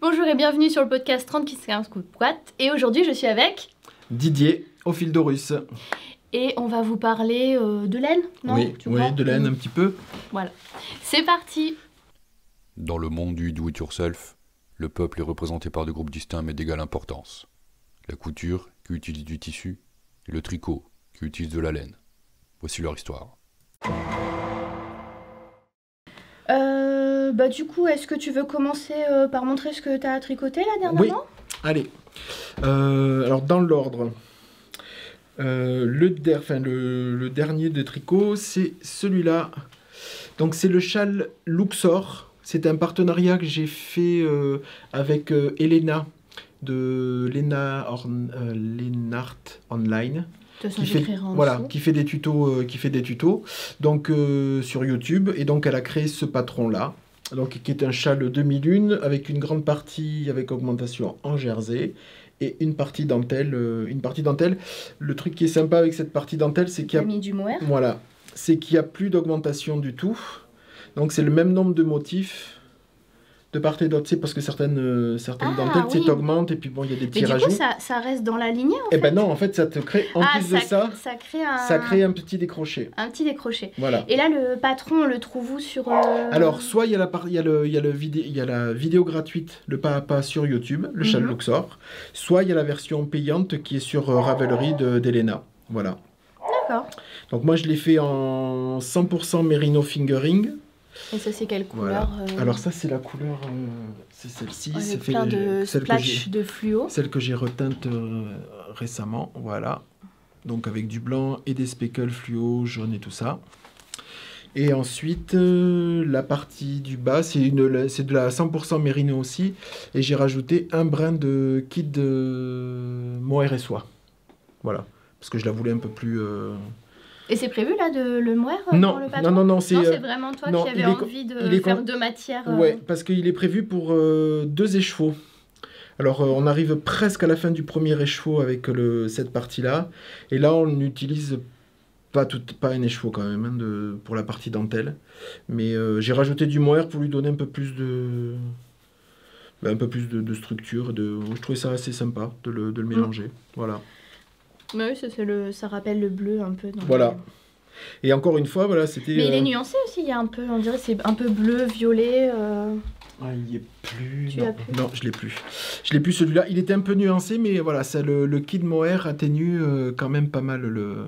Bonjour et bienvenue sur le podcast 30 qui se boîte. Et aujourd'hui, je suis avec Didier, au fil d'Horus. Et on va vous parler de laine, non? Oui, de laine un petit peu. Voilà. C'est parti. Dans le monde du do-it-yourself, le peuple est représenté par deux groupes distincts mais d'égale importance. La couture, qui utilise du tissu, et le tricot, qui utilise de la laine. Voici leur histoire. Du coup, est-ce que tu veux commencer par montrer ce que tu as tricoté là dernièrement? Oui, allez. Alors dans l'ordre, le dernier de tricot, c'est celui-là. Donc c'est le châle Luxor. C'est un partenariat que j'ai fait avec Elena de Lennart Online. Qui fait des tutos, donc sur YouTube, et donc elle a créé ce patron-là, donc qui est un châle demi-lune avec une grande partie avec augmentation en jersey et une partie dentelle. Le truc qui est sympa avec cette partie dentelle, c'est qu'il y a mis du mohair. Voilà, c'est qu'il y a plus d'augmentation du tout. Donc c'est le même nombre de motifs de part et d'autre, c'est parce que certaines dentelles, oui, t'augmentent, et puis bon, il y a des petits rajouts. Et du coup, ça reste dans la lignée, en fait. Eh ben non, en fait, ça te crée, en plus de ça, ça crée un petit décroché. Un petit décroché. Voilà. Et là, le patron, on le trouve où sur... Alors, soit il y a la vidéo gratuite, le pas à pas sur YouTube, le châle Luxor, soit il y a la version payante qui est sur Ravelry d'Elena. Voilà. D'accord. Donc moi, je l'ai fait en 100% Merino Fingering. Et ça, c'est quelle couleur? Voilà. Alors ça, c'est la couleur, c'est celle-ci. C'est plein de splash de fluo. Celle que j'ai reteinte récemment, voilà. Donc avec du blanc et des speckles fluo, jaune et tout ça. Et ensuite, la partie du bas, c'est de la 100% Merino aussi. Et j'ai rajouté un brin de kit de mohair et soie. Voilà. Parce que je la voulais un peu plus... Et c'est prévu là le mohair non, dans le patron? Non, c'est vraiment toi qui avais envie de faire deux matières. Ouais, parce qu'il est prévu pour 2 écheveaux. Alors on arrive presque à la fin du premier écheveau avec cette partie-là. Et là on n'utilise pas un écheveau quand même pour la partie dentelle. Mais j'ai rajouté du mohair pour lui donner un peu plus de... structure. Je trouvais ça assez sympa de le mélanger. Voilà. Oui, ça rappelle le bleu un peu. Voilà. Et encore une fois, voilà, c'était... Mais il est nuancé aussi, il y a un peu, on dirait c'est un peu bleu, violet. Ah, il n'y est plus. Plus. Non, je l'ai plus. Je l'ai plus celui-là. Il était un peu nuancé, mais voilà, ça, le kit mohair atténue quand même pas mal le...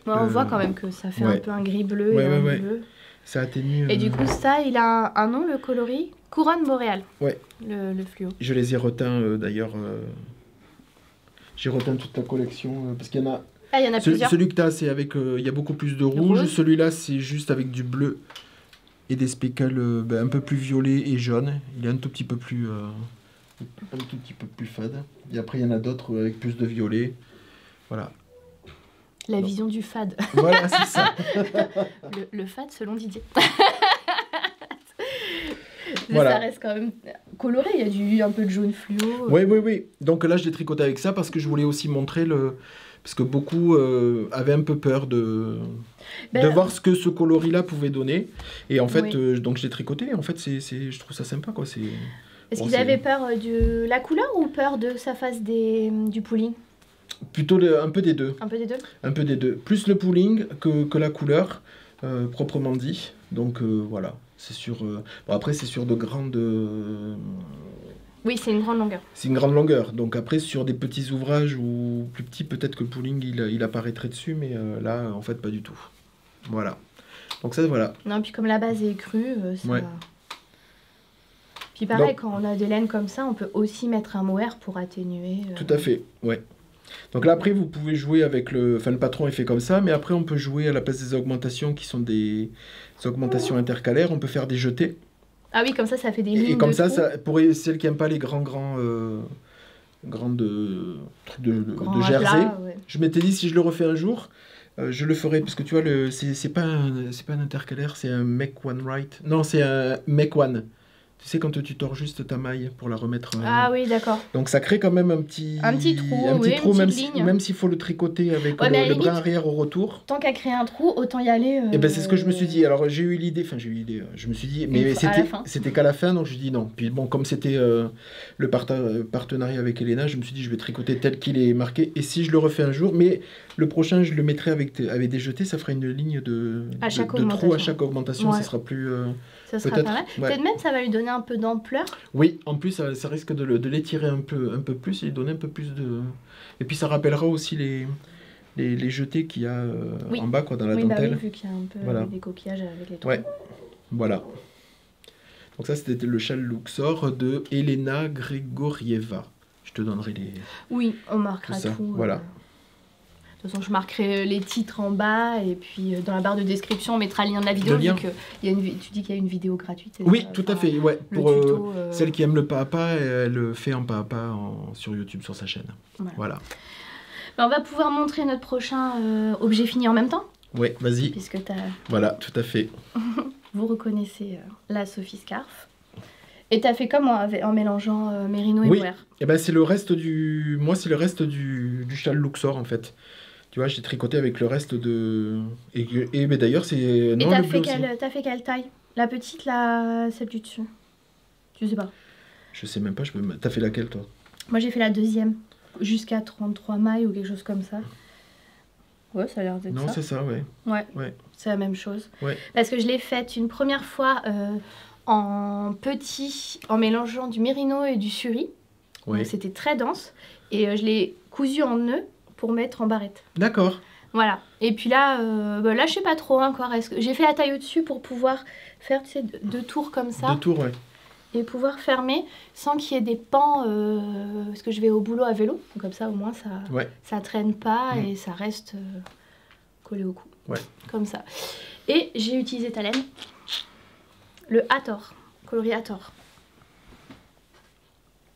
On voit quand même que ça fait un peu un gris-bleu et un bleu. Ça atténue... Et du coup, ça, il a un nom, le coloris? Couronne boréale. Ouais. Le fluo. Je les ai reteints d'ailleurs... J'ai reteint toute la collection parce qu'il y en a. Ah, il y en a plusieurs. Celui que tu as, c'est avec. Il y a beaucoup plus de rouge. Celui-là, c'est juste avec du bleu et des speckles un peu plus violet et jaune. Il est un tout petit peu plus. Fade. Et après, il y en a d'autres avec plus de violet. Voilà. La vision du fade. Voilà, c'est ça. le fade selon Didier. Voilà. Ça reste quand même coloré, il y a un peu de jaune fluo. Oui. Donc là, je l'ai tricoté avec ça parce que je voulais aussi montrer parce que beaucoup avaient un peu peur de voir ce que ce coloris-là pouvait donner. Et en fait, donc je l'ai tricoté. En fait, je trouve ça sympa, quoi. Est-ce qu'ils avaient peur de la couleur ou peur de que ça fasse du pooling? Plutôt un peu des deux. Un peu des deux? Un peu des deux. Plus le pooling que la couleur, proprement dit. Donc voilà. C'est sur... après, c'est sur de grandes... Oui, c'est une grande longueur. C'est une grande longueur. Donc après, sur des petits ouvrages ou plus petits, peut-être que le pooling, il apparaîtrait dessus. Mais là, en fait, pas du tout. Voilà. Donc ça, voilà. Non, puis comme la base est crue, ça... Ouais. Puis pareil, quand on a des laines comme ça, on peut aussi mettre un mohair pour atténuer. Tout à fait, ouais. Donc là, après, vous pouvez jouer avec le... Enfin, le patron est fait comme ça, mais après, on peut jouer à la place des augmentations qui sont des augmentations intercalaires. On peut faire des jetés. Ah oui, comme ça fait des lignes. Et comme ça, pour celles qui n'aiment pas les grandes trucs de jersey, plat, ouais. Je m'étais dit, si je le refais un jour, je le ferai, parce que tu vois, c'est pas un intercalaire, c'est un make one right. Non, c'est un make one. Tu sais, quand tu tords juste ta maille pour la remettre... Ah oui, d'accord. Donc ça crée quand même un petit trou, même s'il faut le tricoter avec le brin arrière au retour. Tant qu'à créer un trou, autant y aller... Et ben c'est ce que je me suis dit. Alors j'ai eu l'idée, je me suis dit, mais c'était qu'à la fin, donc je dis non. Puis bon, comme c'était le partenariat avec Elena, je me suis dit, je vais tricoter tel qu'il est marqué. Et si je le refais un jour, mais le prochain, je le mettrai avec des jetés, ça fera une ligne de trou à chaque augmentation, ça sera plus... ça sera pas mal. Peut-être même ça va lui donner un peu d'ampleur. Oui, en plus ça risque de l'étirer un peu plus et lui donner un peu plus de... Et puis ça rappellera aussi les jetés qu'il y a en bas quoi, dans la dentelle. Oui, vu qu'il y a un peu des coquillages avec les trous. Ouais, voilà. Donc ça c'était le châle Luxor de Elena Grégorieva. Je te donnerai les... Oui, on marquera tout. Voilà. De toute façon, je marquerai les titres en bas et puis dans la barre de description, on mettra le lien de la vidéo. Vu que tu dis qu'il y a une vidéo gratuite. Oui, tout à fait. Ouais. Pour tuto, celle qui aime le pas à pas, elle le fait en pas à pas sur YouTube, sur sa chaîne. Voilà. On va pouvoir montrer notre prochain objet fini en même temps. Oui, vas-y. Puisque t'as... Voilà, tout à fait. Vous reconnaissez la Sophie Scarf. Et t'as fait comme moi en mélangeant mérino et mohair. Et ben c'est le reste du... Moi, c'est le reste du châle Luxor, en fait. Tu vois, j'ai tricoté avec le reste de... Et mais d'ailleurs, c'est... Et t'as fait quelle taille? La petite, celle du dessus? Tu sais pas? Je sais même pas, t'as fait laquelle, toi? Moi, j'ai fait la deuxième. Jusqu'à 33 mailles ou quelque chose comme ça. Ouais, ça a l'air d'être ça. Non, c'est ça, ouais. Ouais, c'est la même chose. Ouais. Parce que je l'ai faite une première fois en petit, en mélangeant du mérino et du suri. Ouais. Donc c'était très dense. Et je l'ai cousu en nœud pour mettre en barrette. D'accord. Voilà. Et puis là, là je sais pas trop encore. J'ai fait la taille au-dessus pour pouvoir faire deux tours comme ça. 2 tours, ouais. Et pouvoir fermer sans qu'il y ait des pans, parce que je vais au boulot à vélo. Donc comme ça, au moins, ça traîne pas et ça reste collé au cou. Ouais. Comme ça. Et j'ai utilisé ta laine. Le Hathor, coloris Hathor.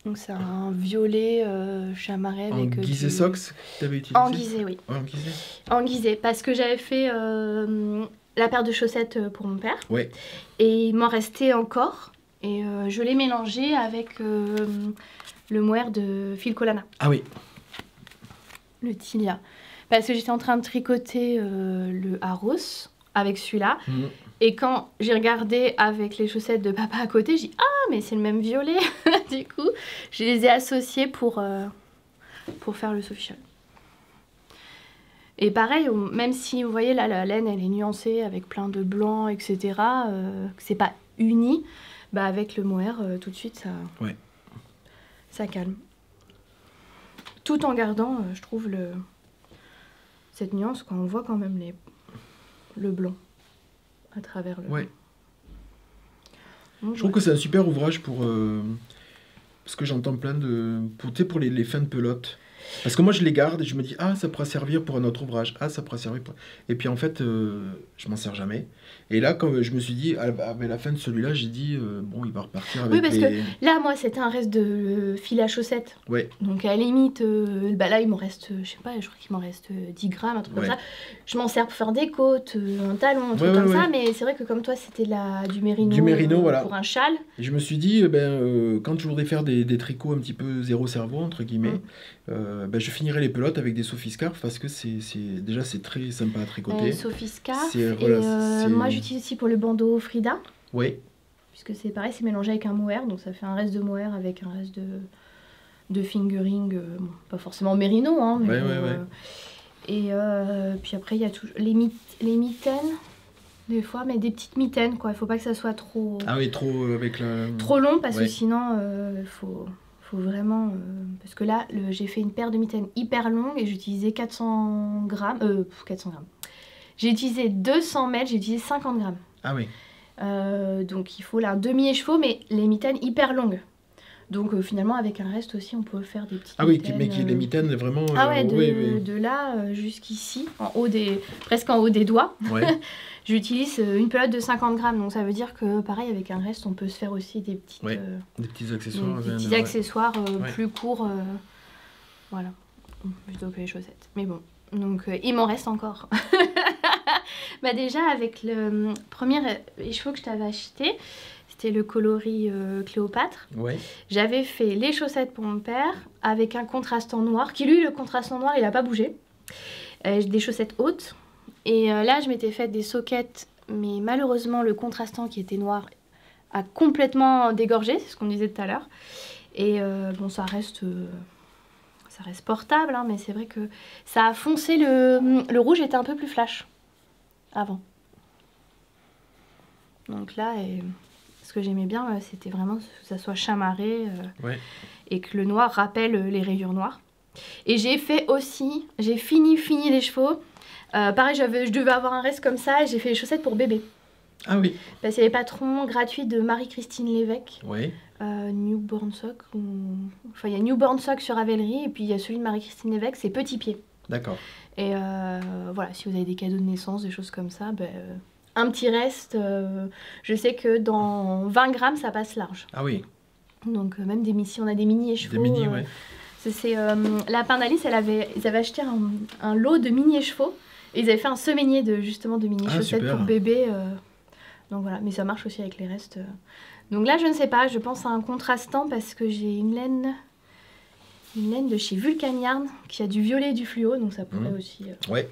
Donc c'est un violet chamarré avec... En guisé Sox, t'avais utilisé? En guisé, oui. Ouais, en guisé. En guisé, parce que j'avais fait la paire de chaussettes pour mon père. Ouais. Et il m'en restait encore. Et je l'ai mélangé avec le mohair de Phil Colana. Ah oui. Le Tilia. Parce que j'étais en train de tricoter le Haros avec celui-là. Et quand j'ai regardé avec les chaussettes de papa à côté, j'ai dit « Ah, mais c'est le même violet !» Du coup, je les ai associés pour faire le Sophie Shawl. Et pareil, même si vous voyez là, la laine, elle est nuancée avec plein de blanc, etc. C'est pas uni. Bah avec le mohair, tout de suite, ça calme. Tout en gardant, je trouve, cette nuance, quand on voit quand même le blanc à travers le... Ouais. Donc, je trouve que c'est un super ouvrage pour... parce que j'entends plein de... Pour les fins de pelote. Parce que moi, je les garde et je me dis, ah, ça pourra servir pour un autre ouvrage. Ah, ça pourra servir pour... Et puis, en fait, je m'en sers jamais. Et là, quand je me suis dit, à la fin de celui-là, j'ai dit, bon, il va repartir avec parce que là, moi, c'était un reste de fil à chaussettes. Ouais. Donc, à la limite, là, il m'en reste, je sais pas, je crois qu'il m'en reste 10 grammes, un truc comme ça. Je m'en sers pour faire des côtes, un talon, un truc comme ça. Mais c'est vrai que comme toi, c'était du mérino. Du mérino, voilà. Pour un châle. Et je me suis dit, quand je voudrais faire des tricots un petit peu zéro cerveau, entre guillemets, je finirai les pelotes avec des Sophie Scarf parce que déjà c'est très sympa à tricoter. Sophie Scarf. Moi j'utilise aussi pour le bandeau Frida. Oui. Puisque c'est pareil, c'est mélangé avec un mohair, donc ça fait un reste de mohair avec un reste de fingering, pas forcément mérino, hein. Mais, et puis après il y a les mitaines. Des fois, mais des petites mitaines, quoi. Il faut pas que ça soit trop... Ah oui, trop avec la... Trop long, parce que sinon, faut vraiment... parce que là, j'ai fait une paire de mitaines hyper longue et j'ai utilisé 400 grammes. 400 grammes. J'ai utilisé 200 mètres, j'ai utilisé 50 grammes. Ah oui. Donc il faut là un demi-écheveau, mais les mitaines hyper longues. Donc finalement, avec un reste aussi, on peut faire des petites mitaines. Mais les mitaines, vraiment... Ah ouais, de là jusqu'ici, presque en haut des doigts. Ouais. J'utilise une pelote de 50 grammes, donc ça veut dire que pareil, avec un reste, on peut se faire aussi des petites... des petits accessoires. Des petits accessoires plus courts, voilà, plutôt que les chaussettes. Mais bon, donc il m'en reste encore. Déjà, avec le premier écheveau que je t'avais acheté, c'était le coloris Cléopâtre. Ouais. J'avais fait les chaussettes pour mon père avec un contrastant noir, qui lui, le contrastant noir, il n'a pas bougé. Des chaussettes hautes. Et là, je m'étais fait des soquettes, mais malheureusement, le contrastant qui était noir a complètement dégorgé, c'est ce qu'on disait tout à l'heure. Et bon, ça reste portable, hein, mais c'est vrai que ça a foncé. Le rouge était un peu plus flash avant. Donc là, ce que j'aimais bien, c'était vraiment que ça soit chamarré et que le noir rappelle les rayures noires. Et j'ai fini les chevaux. Pareil, je devais avoir un reste comme ça et j'ai fait les chaussettes pour bébé. Ah oui. Parce qu'il y a les patrons gratuits de Marie-Christine Lévesque. Oui. Newborn Sock. Enfin, il y a Newborn Sock sur Ravelry et puis il y a celui de Marie-Christine Lévesque, c'est Petit Pied. D'accord. Et voilà, si vous avez des cadeaux de naissance, des choses comme ça, un petit reste, je sais que dans 20 grammes, ça passe large. Ah oui. Donc même si on a des mini écheveaux. Des mini, ouais. La Pain d'Alice, ils avaient acheté un lot de mini écheveaux. Et ils avaient fait un semainier de mini chaussettes pour bébé. Donc voilà, mais ça marche aussi avec les restes. Donc là, je ne sais pas, je pense à un contrastant parce que j'ai une laine de chez Vulcan Yarn qui a du violet et du fluo, donc ça pourrait aussi... Ouais.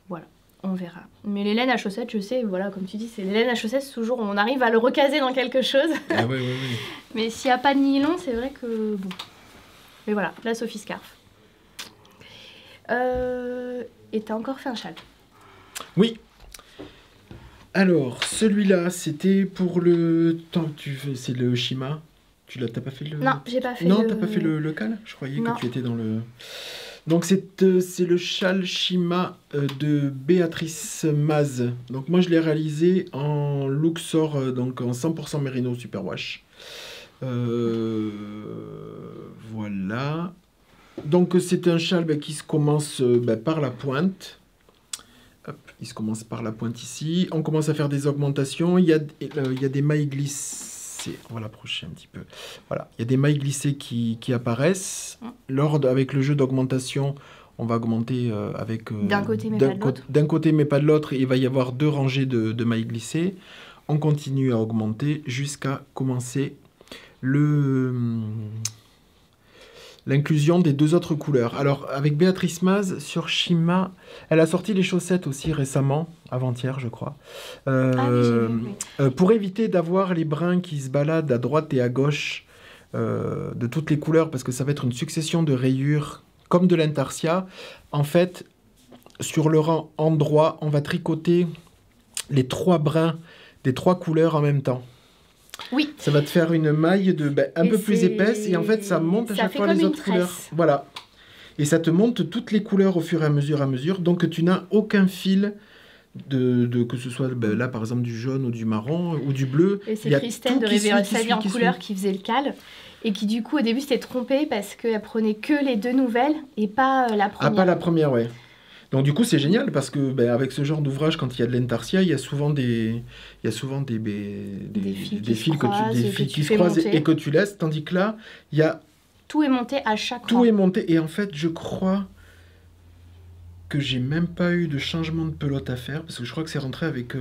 Voilà, on verra. Mais les laines à chaussettes, je sais, voilà, comme tu dis, c'est les laines à chaussettes, toujours on arrive à le recaser dans quelque chose. Ah oui. Mais s'il n'y a pas de nylon, c'est vrai que... Bon. Mais voilà, la Sophie Scarf. Et t'as encore fait un châle. Oui. Alors, celui-là, c'était pour le... C'est le Shima. T'as pas fait le... Non, j'ai pas fait t'as pas fait le cal. Je croyais que tu étais dans le... Donc, c'est le châle Shima de Béatrice Maz. Donc, moi, je l'ai réalisé en Luxor, donc en 100% Merino Superwash. Voilà. Donc, c'est un châle qui se commence par la pointe. Hop, il se commence par la pointe ici. On commence à faire des augmentations. Il y a des mailles glissées. On va l'approcher un petit peu. Voilà. Il y a des mailles glissées qui apparaissent. Avec le jeu d'augmentation, on va augmenter avec... d'un côté, mais pas de l'autre. D'un côté, mais pas de l'autre. Il va y avoir 2 rangées de mailles glissées. On continue à augmenter jusqu'à commencer l'inclusion des 2 autres couleurs. Alors, avec Béatrice Maz, sur Shima, elle a sorti les chaussettes aussi récemment, avant-hier, je crois. Pour éviter d'avoir les brins qui se baladent à droite et à gauche de toutes les couleurs, parce que ça va être une succession de rayures, comme de l'intarsia. En fait, sur le rang endroit, on va tricoter les 3 brins des 3 couleurs en même temps. Oui. Ça va te faire une maille un peu plus épaisse et en fait ça monte à chaque fois les autres couleurs. Voilà. Et ça te monte toutes les couleurs au fur et à mesure. Donc tu n'as aucun fil que ce soit là par exemple du jaune ou du marron ou du bleu. Et c'est Christelle de Réveillon sa vie en couleur qui faisait le cal et qui du coup au début s'était trompée parce qu'elle prenait que les 2 nouvelles et pas la première. Ah, pas la première, ouais. Donc du coup c'est génial parce que avec ce genre d'ouvrage, quand il y a de l'intarsia, il y a souvent des fils qui se croisent et que tu laisses, tandis que là il y a tout est monté à chaque fois. Tout est monté et en fait je crois que j'ai même pas eu de changement de pelote à faire parce que je crois que c'est rentré avec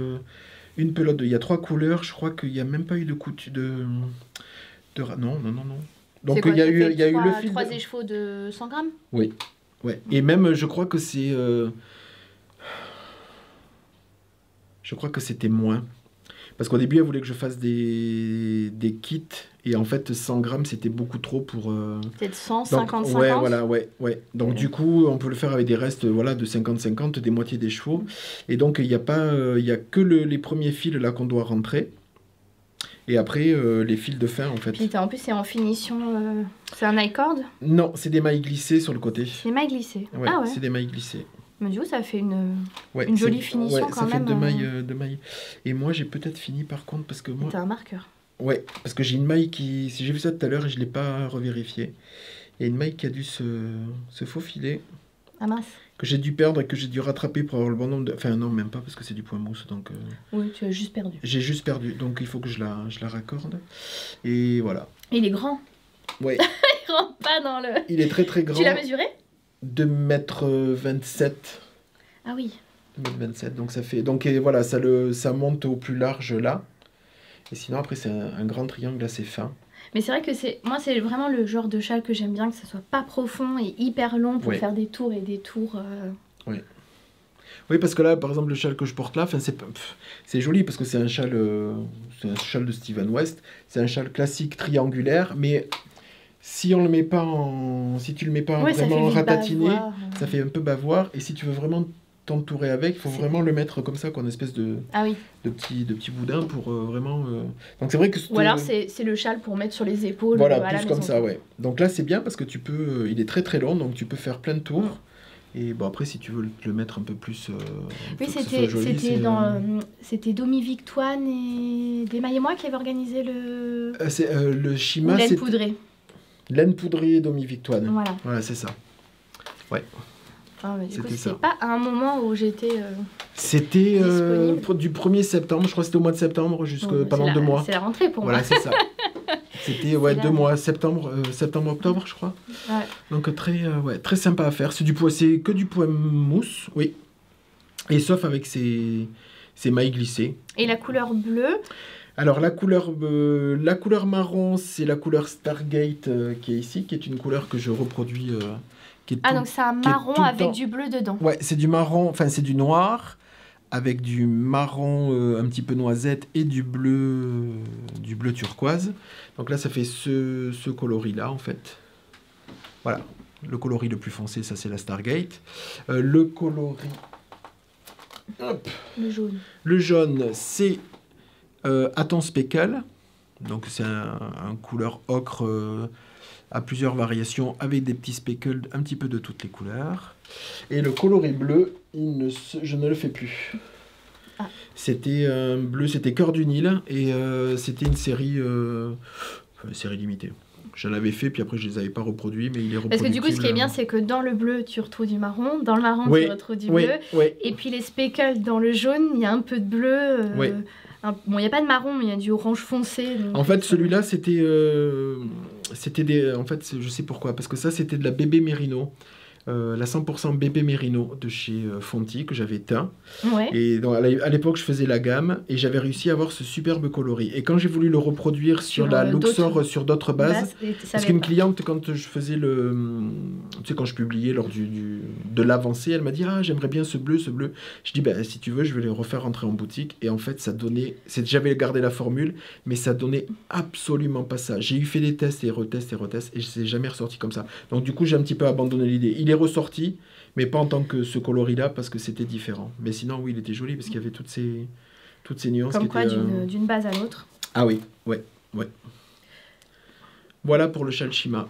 une pelote. Il y a 3 couleurs, je crois qu'il y a même pas eu de couture non. Donc il y a eu le fil 3 écheveaux de 100 grammes. Oui. Ouais. Et même, je crois que c'est... Je crois que c'était moins. Parce qu'au début, elle voulait que je fasse des kits. Et en fait, 100 grammes, c'était beaucoup trop pour... Peut-être 100, 50, 50. Ouais, voilà, ouais. Donc, du coup, on peut le faire avec des restes de 50-50, des moitiés des chevaux. Et donc, il n'y a que les premiers fils là qu'on doit rentrer. Et après, les fils de fin, en fait. Puis en plus, c'est en finition... C'est un I-cord ? Non, c'est des mailles glissées sur le côté. Des mailles glissées. Ouais, ah ouais. C'est des mailles glissées. Mais du coup, ça fait une jolie finition quand même. Ça fait 2 mailles. Et moi, j'ai peut-être fini par contre parce que moi... T'as un marqueur. Ouais, parce que j'ai une maille qui... Si j'ai vu ça tout à l'heure et je ne l'ai pas revérifié. Il y a une maille qui a dû se faufiler. Ah mince. Que j'ai dû perdre et que j'ai dû rattraper pour avoir le bon nombre de... Enfin non, même pas parce que c'est du point mousse. Donc, oui, tu as juste perdu. J'ai juste perdu. Donc il faut que je la raccorde. Et voilà. Il est grand. Ouais. Il rentre pas dans le... Il est très très grand. Tu l'as mesuré ? 2,27 m. Ah oui. 2,27 m. Donc ça fait... Donc et voilà, ça monte au plus large là. Et sinon, après, c'est un grand triangle assez fin. Mais c'est vrai que moi, c'est vraiment le genre de châle que j'aime bien, que ça soit pas profond et hyper long pour faire des tours et des tours. Oui. Oui, parce que là, par exemple, le châle que je porte là, c'est joli parce que c'est un châle de Steven West. C'est un châle classique triangulaire, mais si on le met pas si tu le mets pas vraiment ratatiné, ça fait un peu bavoir. Et si tu veux vraiment t'entourer avec, il faut vraiment le mettre comme ça, une espèce de petit boudin pour vraiment... Donc c'est vrai que... Ou alors c'est le châle pour mettre sur les épaules. Voilà, plus comme ça, ouais. Donc là c'est bien parce que tu peux... il est très très long, donc tu peux faire plein de tours. Et bon après si tu veux le mettre un peu plus... oui, c'était Domi Victoire et Desmailles et moi qui avaient organisé le... le Shima, laine poudrée. Laine poudrée et Domi Victoire. Voilà, c'est ça. Ouais. C'est pas à un moment où j'étais c'était du 1er septembre, je crois que c'était au mois de septembre, pendant 2 mois. C'est la rentrée pour moi. Voilà, c'est ça. C'était 2 mois, septembre-octobre, je crois. Ouais. Donc très sympa à faire. C'est que du poids mousse, oui. Et sauf avec ses mailles glissées. Et la couleur bleue? Alors la couleur marron, c'est la couleur Stargate qui est ici, qui est une couleur que je reproduis... donc c'est un marron avec du bleu dedans. Ouais, c'est du marron, enfin c'est du noir avec du marron un petit peu noisette et du bleu turquoise. Donc là ça fait ce coloris là en fait. Voilà, le coloris le plus foncé, ça c'est la Stargate. Le coloris... Hop. Le jaune, c'est Aton Speckle. Donc c'est un couleur ocre... à plusieurs variations avec des petits speckles un petit peu de toutes les couleurs. Et le coloris bleu, je ne le fais plus. C'était un bleu, c'était Cœur du Nil et c'était une série limitée. J'en avais fait, puis après je les avais pas reproduits, mais il est reproductible. Parce que du coup, ce qui est bien, c'est que dans le bleu, tu retrouves du marron, dans le marron, tu retrouves du bleu, et puis les speckles dans le jaune, il y a un peu de bleu. Bon, il n'y a pas de marron, mais il y a du orange foncé. Donc... En fait, celui-là, c'était des... En fait, je sais pourquoi. Parce que ça, c'était de la bébé Merino. La 100% bébé Merino de chez Fonti, que j'avais teint. Ouais. Et donc, à l'époque, je faisais la gamme et j'avais réussi à avoir ce superbe coloris. Et quand j'ai voulu le reproduire sur la Luxor, sur d'autres bases, parce qu'une cliente, quand je faisais tu sais, quand je publiais lors de l'avancée, elle m'a dit « Ah, j'aimerais bien ce bleu, ce bleu. » Je dis « Si tu veux, je vais les refaire rentrer en boutique. » Et en fait, ça donnait... J'avais gardé la formule, mais ça donnait absolument pas ça. J'ai fait des tests et retests, et je ne jamais ressorti comme ça. Donc du coup, j'ai un petit peu abandonné l'idée. Il est ressorti, mais pas en tant que ce coloris-là, parce que c'était différent. Mais sinon, oui, il était joli, parce qu'il y avait toutes ces nuances. Comme quoi, d'une base à l'autre. Ah oui, ouais. Voilà pour le châle Shima.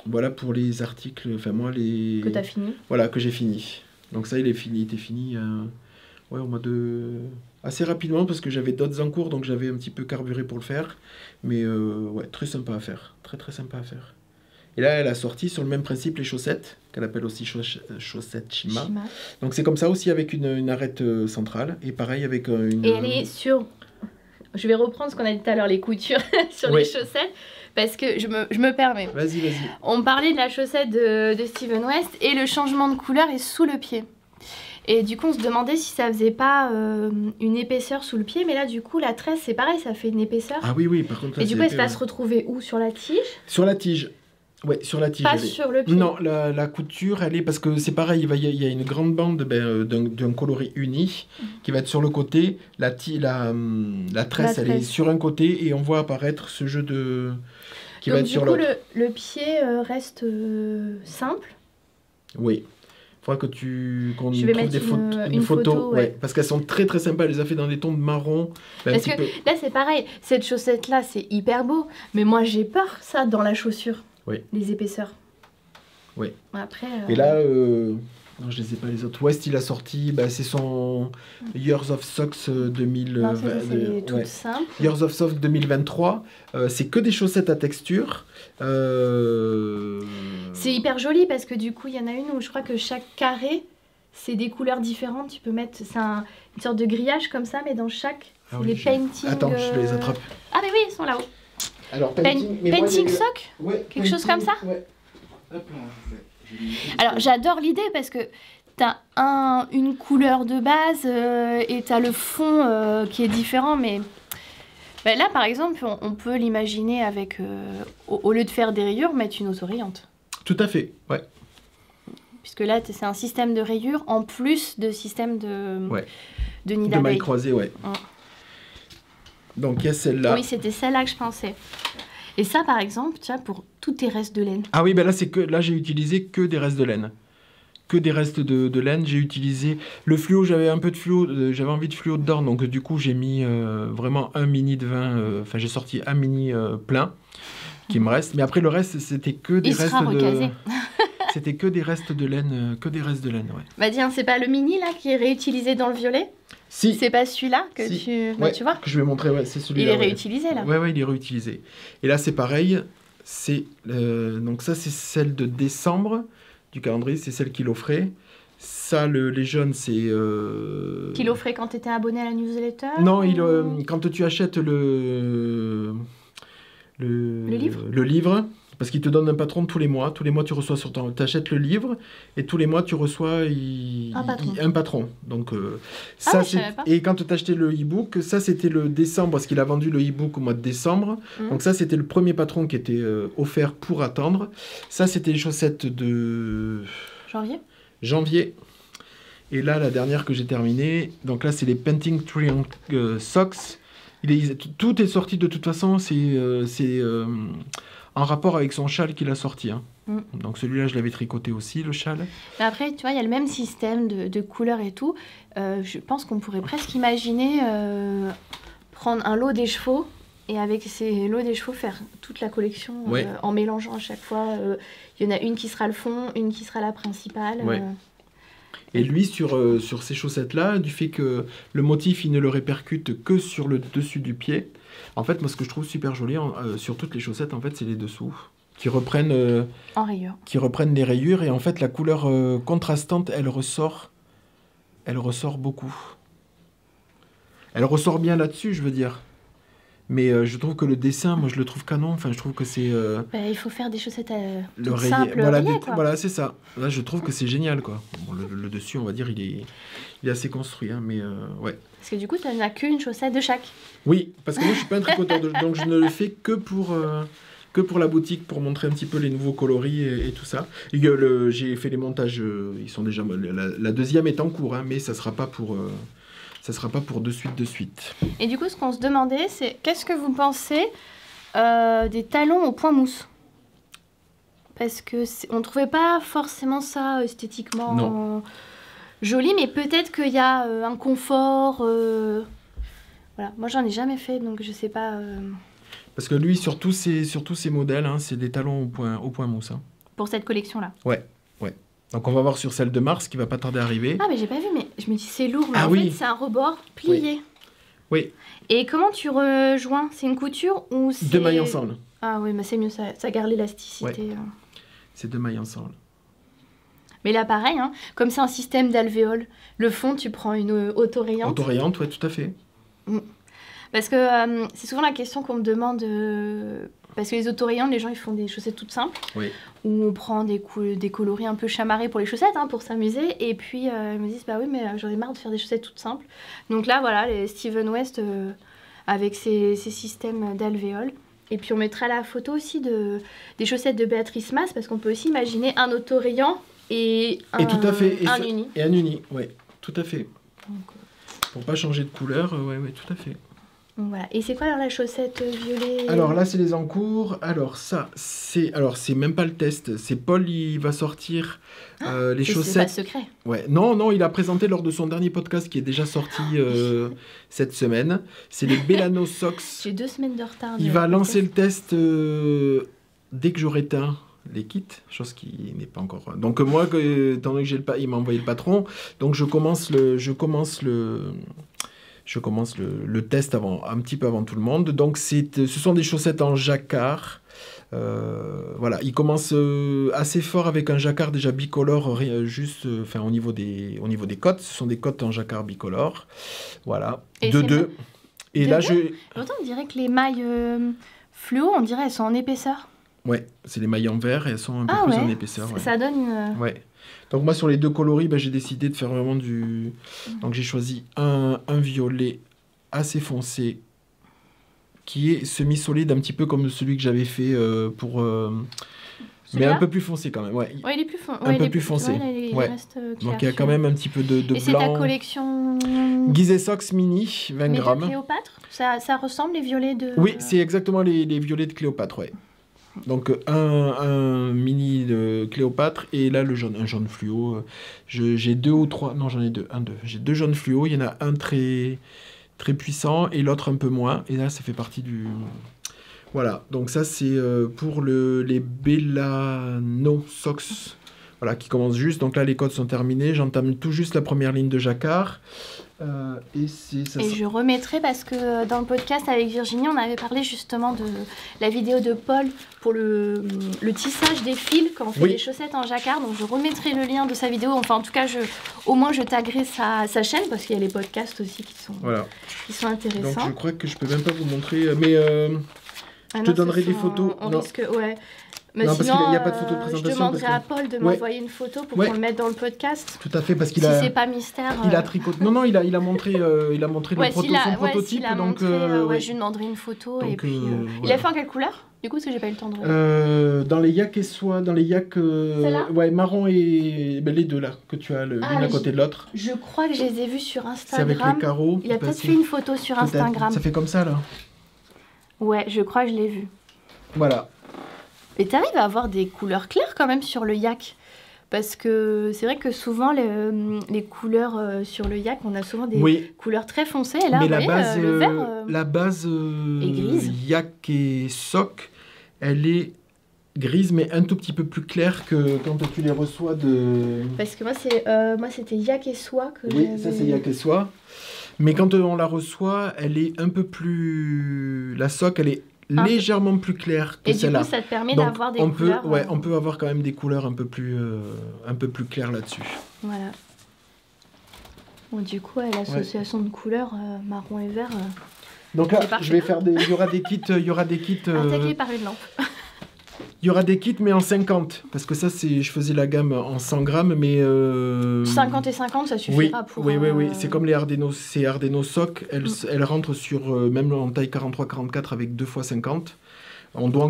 Voilà pour les articles, enfin moi, Que tu as fini. Voilà, que j'ai fini. Donc ça, il était fini au mois de... Assez rapidement, parce que j'avais d'autres en cours, donc j'avais un petit peu carburé pour le faire. Mais très sympa à faire. Très très sympa à faire. Et là, elle a sorti sur le même principe les chaussettes, qu'elle appelle aussi chaussettes Shima. Donc c'est comme ça aussi avec une arête centrale. Et pareil avec une... Et elle est sur... Je vais reprendre ce qu'on a dit tout à l'heure, les coutures sur les chaussettes. Parce que je me permets. Vas-y. On parlait de la chaussette de Steven West et le changement de couleur est sous le pied. Et du coup, on se demandait si ça faisait pas une épaisseur sous le pied. Mais là, du coup, la tresse, c'est pareil, ça fait une épaisseur. Ah oui, par contre... Là, et du coup, elle va se retrouver où? Sur la tige? Sur la tige. Ouais, sur la tige. Pas sur le pied. Non, la couture, elle est... Parce que c'est pareil, il y a une grande bande d'un coloris uni qui va être sur le côté. La tresse, elle est sur un côté et on voit apparaître ce jeu de... qui va être sur l'autre. Donc du coup, le pied reste simple. Oui. Il faudra qu'on je vais trouve mettre une photo. Ouais. Parce qu'elles sont très très sympas. Elle les a fait dans des tons de marron. Parce que là, c'est pareil. Cette chaussette-là, c'est hyper beau. Mais moi, j'ai peur, ça, dans la chaussure. Oui. Les épaisseurs. Oui. Après, et là, non, je ne les ai pas les autres. West, il a sorti, c'est son Years of Socks 2020. C'est toute simple. Years of Socks 2023. C'est que des chaussettes à texture. C'est hyper joli parce que du coup, il y en a une où je crois que chaque carré, c'est des couleurs différentes. Tu peux mettre, une sorte de grillage comme ça, mais dans chaque, les paintings. Attends, je les attrape. Ah mais oui, ils sont là-haut. Alors, painting sock, ouais, quelque chose comme ça. Ouais. Hop là. Alors j'adore l'idée parce que t'as une couleur de base et t'as le fond qui est différent, mais là, par exemple, on peut l'imaginer avec, au lieu de faire des rayures, mettre une autorayante. Tout à fait, ouais. Puisque là, c'est un système de rayures en plus de système de nid d'abeille. De mailles croisées, ouais. Donc, il y a celle-là. Oui, c'était celle-là que je pensais. Et ça, par exemple, tu vois, pour tous tes restes de laine. Ah oui, ben là, j'ai utilisé que des restes de laine. Que des restes de laine. J'ai utilisé le fluo, j'avais un peu de fluo, j'avais envie de fluo dedans, donc du coup, j'ai mis vraiment un mini de vin, enfin, j'ai sorti un mini plein qui me reste. Mais après, le reste, c'était que des restes de... C'était que des restes de laine, ouais. Bah tiens, c'est pas le mini, là, qui est réutilisé dans le violet ? Si. C'est pas celui-là que tu vois ? Que je vais montrer, ouais, c'est celui-là. Il est réutilisé, là. Ouais, il est réutilisé. Et là, c'est pareil, donc ça, c'est celle de décembre du calendrier, c'est celle qu'il offrait. Ça, les jaunes, c'est... Qu'il offrait quand tu étais abonné à la newsletter ? Non, quand tu achètes le livre ? Le livre, parce qu'il te donne un patron tous les mois. Tous les mois, tu reçois sur ton... Tu achètes le livre, et tous les mois, tu reçois un patron. Donc, ça, et quand tu as acheté le e-book, ça, c'était le décembre, parce qu'il a vendu le e-book au mois de décembre. Donc ça, c'était le premier patron qui était offert pour attendre. Ça, c'était les chaussettes de... Janvier. Et là, la dernière que j'ai terminée, donc là, c'est les Painting Triangle Socks. Tout est sorti de toute façon, c'est en rapport avec son châle qu'il a sorti. Hein. Donc celui-là, je l'avais tricoté aussi, le châle. Après, tu vois, il y a le même système de couleurs et tout. Je pense qu'on pourrait presque imaginer prendre un lot des chevaux et avec ces lots des chevaux, faire toute la collection en mélangeant à chaque fois. Il y en a une qui sera le fond, une qui sera la principale. Ouais. Et lui, sur ces chaussettes-là, du fait que le motif, il ne le répercute que sur le dessus du pied. En fait, moi, ce que je trouve super joli sur toutes les chaussettes, en fait, c'est les dessous qui reprennent en rayures. Qui reprennent les rayures. Et en fait, la couleur contrastante, elle ressort beaucoup. Elle ressort bien là-dessus, je veux dire. Mais je trouve que le dessin, moi, je le trouve canon. Enfin, je trouve que c'est... il faut faire des chaussettes simples. Voilà, c'est ça. Là, je trouve que c'est génial, quoi. Bon, le dessus, on va dire, il est assez construit, hein, mais ouais. Parce que du coup, tu n'as qu'une chaussette de chaque. Oui, parce que moi, je suis pas un tricoteur, donc je ne le fais que pour la boutique, pour montrer un petit peu les nouveaux coloris et tout ça. J'ai fait les montages, ils sont déjà... La deuxième est en cours, hein, mais ça sera pas pour... Ça sera pas pour de suite. Et du coup, ce qu'on se demandait, c'est qu'est-ce que vous pensez des talons au point mousse ? Parce que on trouvait pas forcément ça esthétiquement joli, mais peut-être qu'il y a un confort. Voilà, moi j'en ai jamais fait, donc je sais pas. Parce que lui, sur tous ces modèles, hein, c'est des talons au point mousse. Hein. Pour cette collection-là. Ouais. Donc on va voir sur celle de mars qui va pas tarder à arriver. Ah mais j'ai pas vu, mais je me dis c'est lourd, mais en fait c'est un rebord plié. Oui. Et comment tu rejoins ? C'est une couture ou c'est... 2 mailles ensemble. Ah oui, mais c'est mieux, ça garde l'élasticité. Ouais. C'est 2 mailles ensemble. Mais là pareil, hein, comme c'est un système d'alvéole, le fond tu prends une autorayante. Autorayante, ouais, tout à fait. Parce que c'est souvent la question qu'on me demande... Parce que les autorayantes, les gens ils font des chaussettes toutes simples, où on prend des coloris un peu chamarrés pour les chaussettes, hein, pour s'amuser, et puis ils me disent bah oui mais j'en ai marre de faire des chaussettes toutes simples. Donc là voilà, les Steven West avec ces systèmes d'alvéoles. Et puis on mettra la photo aussi des chaussettes de Béatrice Mas, parce qu'on peut aussi imaginer un autorayant et un uni. Et un uni, ouais, tout à fait. Donc, pour pas changer de couleur, ouais, tout à fait. Voilà. Et c'est quoi alors la chaussette violet ? Alors là, c'est les encours. Alors ça, c'est même pas le test. C'est Paul, il va sortir les chaussettes. C'est pas secret. Ouais. Non, il a présenté lors de son dernier podcast qui est déjà sorti cette semaine. C'est les Bellano Socks. J'ai 2 semaines de retard. Il va lancer le test dès que j'aurai teint les kits, chose qui n'est pas encore... Donc moi, étant donné que il m'a envoyé le patron, donc je commence le test un petit peu avant tout le monde. Donc, ce sont des chaussettes en jacquard. Voilà, il commence assez fort avec un jacquard déjà bicolore, juste au niveau des côtes. Ce sont des côtes en jacquard bicolore. Voilà, de 2. Et là, Longtemps, on dirait que les mailles fluo, on dirait elles sont en épaisseur. Ouais, c'est les mailles en vert et elles sont un peu plus en épaisseur. Ouais. Ça donne une... Ouais. Donc moi, sur les 2 coloris, j'ai décidé de faire vraiment du... Donc j'ai choisi un violet assez foncé qui est semi-solide, un petit peu comme celui que j'avais fait pour... mais un peu plus foncé quand même, ouais. Ouais, il est plus foncé. Un peu plus foncé. Il reste clair. Donc il y a quand même un petit peu de blanc. Et c'est ta collection... Gizeh Sox Mini, 20 grammes. De Cléopâtre ça ressemble les violets de... Oui, c'est exactement les violets de Cléopâtre, ouais. Donc un mini de Cléopâtre et là un jaune fluo. J'ai 2 ou 3, non j'en ai 2, J'ai 2 jaunes fluo, il y en a un très, très puissant et l'autre un peu moins. Et là ça fait partie du... Voilà, donc ça c'est pour les Bellano Sox, voilà, qui commencent juste. Donc là les codes sont terminés, j'entame tout juste la première ligne de jacquard. Je remettrai parce que dans le podcast avec Virginie, on avait parlé justement de la vidéo de Paul pour le tissage des fils quand on fait des chaussettes en jacquard. Donc je remettrai le lien de sa vidéo. Enfin en tout cas, au moins je taguerai sa chaîne parce qu'il y a les podcasts aussi qui sont intéressants. Donc je crois que je peux même pas vous montrer, mais je te donnerai des photos. Risque, ouais. Mais non, sinon, parce qu'il n'y a pas de photo de présentation. Je demanderai à Paul de m'envoyer une photo pour qu'on le mette dans le podcast. Tout à fait, parce qu'il si c'est pas mystère. Il a tricoté. Non, il a montré, son prototype. Donc, je lui demanderai une photo. Donc, et puis, il a fait en quelle couleur du coup, parce que j'ai pas eu le temps de... dans les yaks ouais, marron et les deux là, que tu as l'une à côté de l'autre. Je crois que je les ai vus sur Instagram. C'est avec les carreaux. Il a peut-être fait une photo sur Instagram. Ça fait comme ça là. Ouais, je crois que je l'ai vu. Voilà. Et t'arrives à avoir des couleurs claires quand même sur le yak. Parce que c'est vrai que souvent, les couleurs sur le yak, on a souvent des couleurs très foncées. Et là, mais la base est grise. Yak et soc, elle est grise, mais un tout petit peu plus claire que quand tu les reçois de... Parce que moi, c'était yak et soie que oui, ça c'est yak et soie. Mais quand on la reçoit, elle est un peu plus... La soc, elle est légèrement plus claire que celle-là. Et du coup, ça te permet d'avoir des couleurs... on peut avoir quand même des couleurs un peu plus claires là-dessus. Voilà. Bon, du coup, l'association de couleurs marron et vert... Donc là, je vais faire il y aura des kits... Attaqué par une lampe. Il y aura des kits, mais en 50. Parce que ça, je faisais la gamme en 100 grammes, mais... 50 et 50, ça suffira pour... Oui. C'est comme les Ardeno Soc. Elles rentrent sur, même en taille 43-44 avec 2x50. Il doit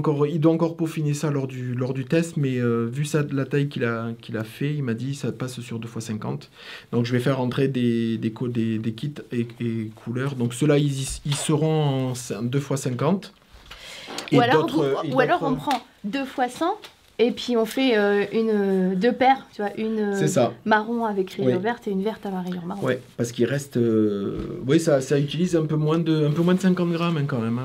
encore peaufiner ça lors du test, mais vu ça de la taille qu'il a fait, il m'a dit ça passe sur 2x50. Donc je vais faire rentrer des kits et couleurs. Donc ceux-là, ils seront en 2x50. Ou alors on prend 2 fois 100 et puis on fait deux paires, tu vois, une marron avec rayures vertes et une verte à rayures marron. Oui, parce qu'il reste... ça utilise un peu moins de 50 grammes hein, quand même.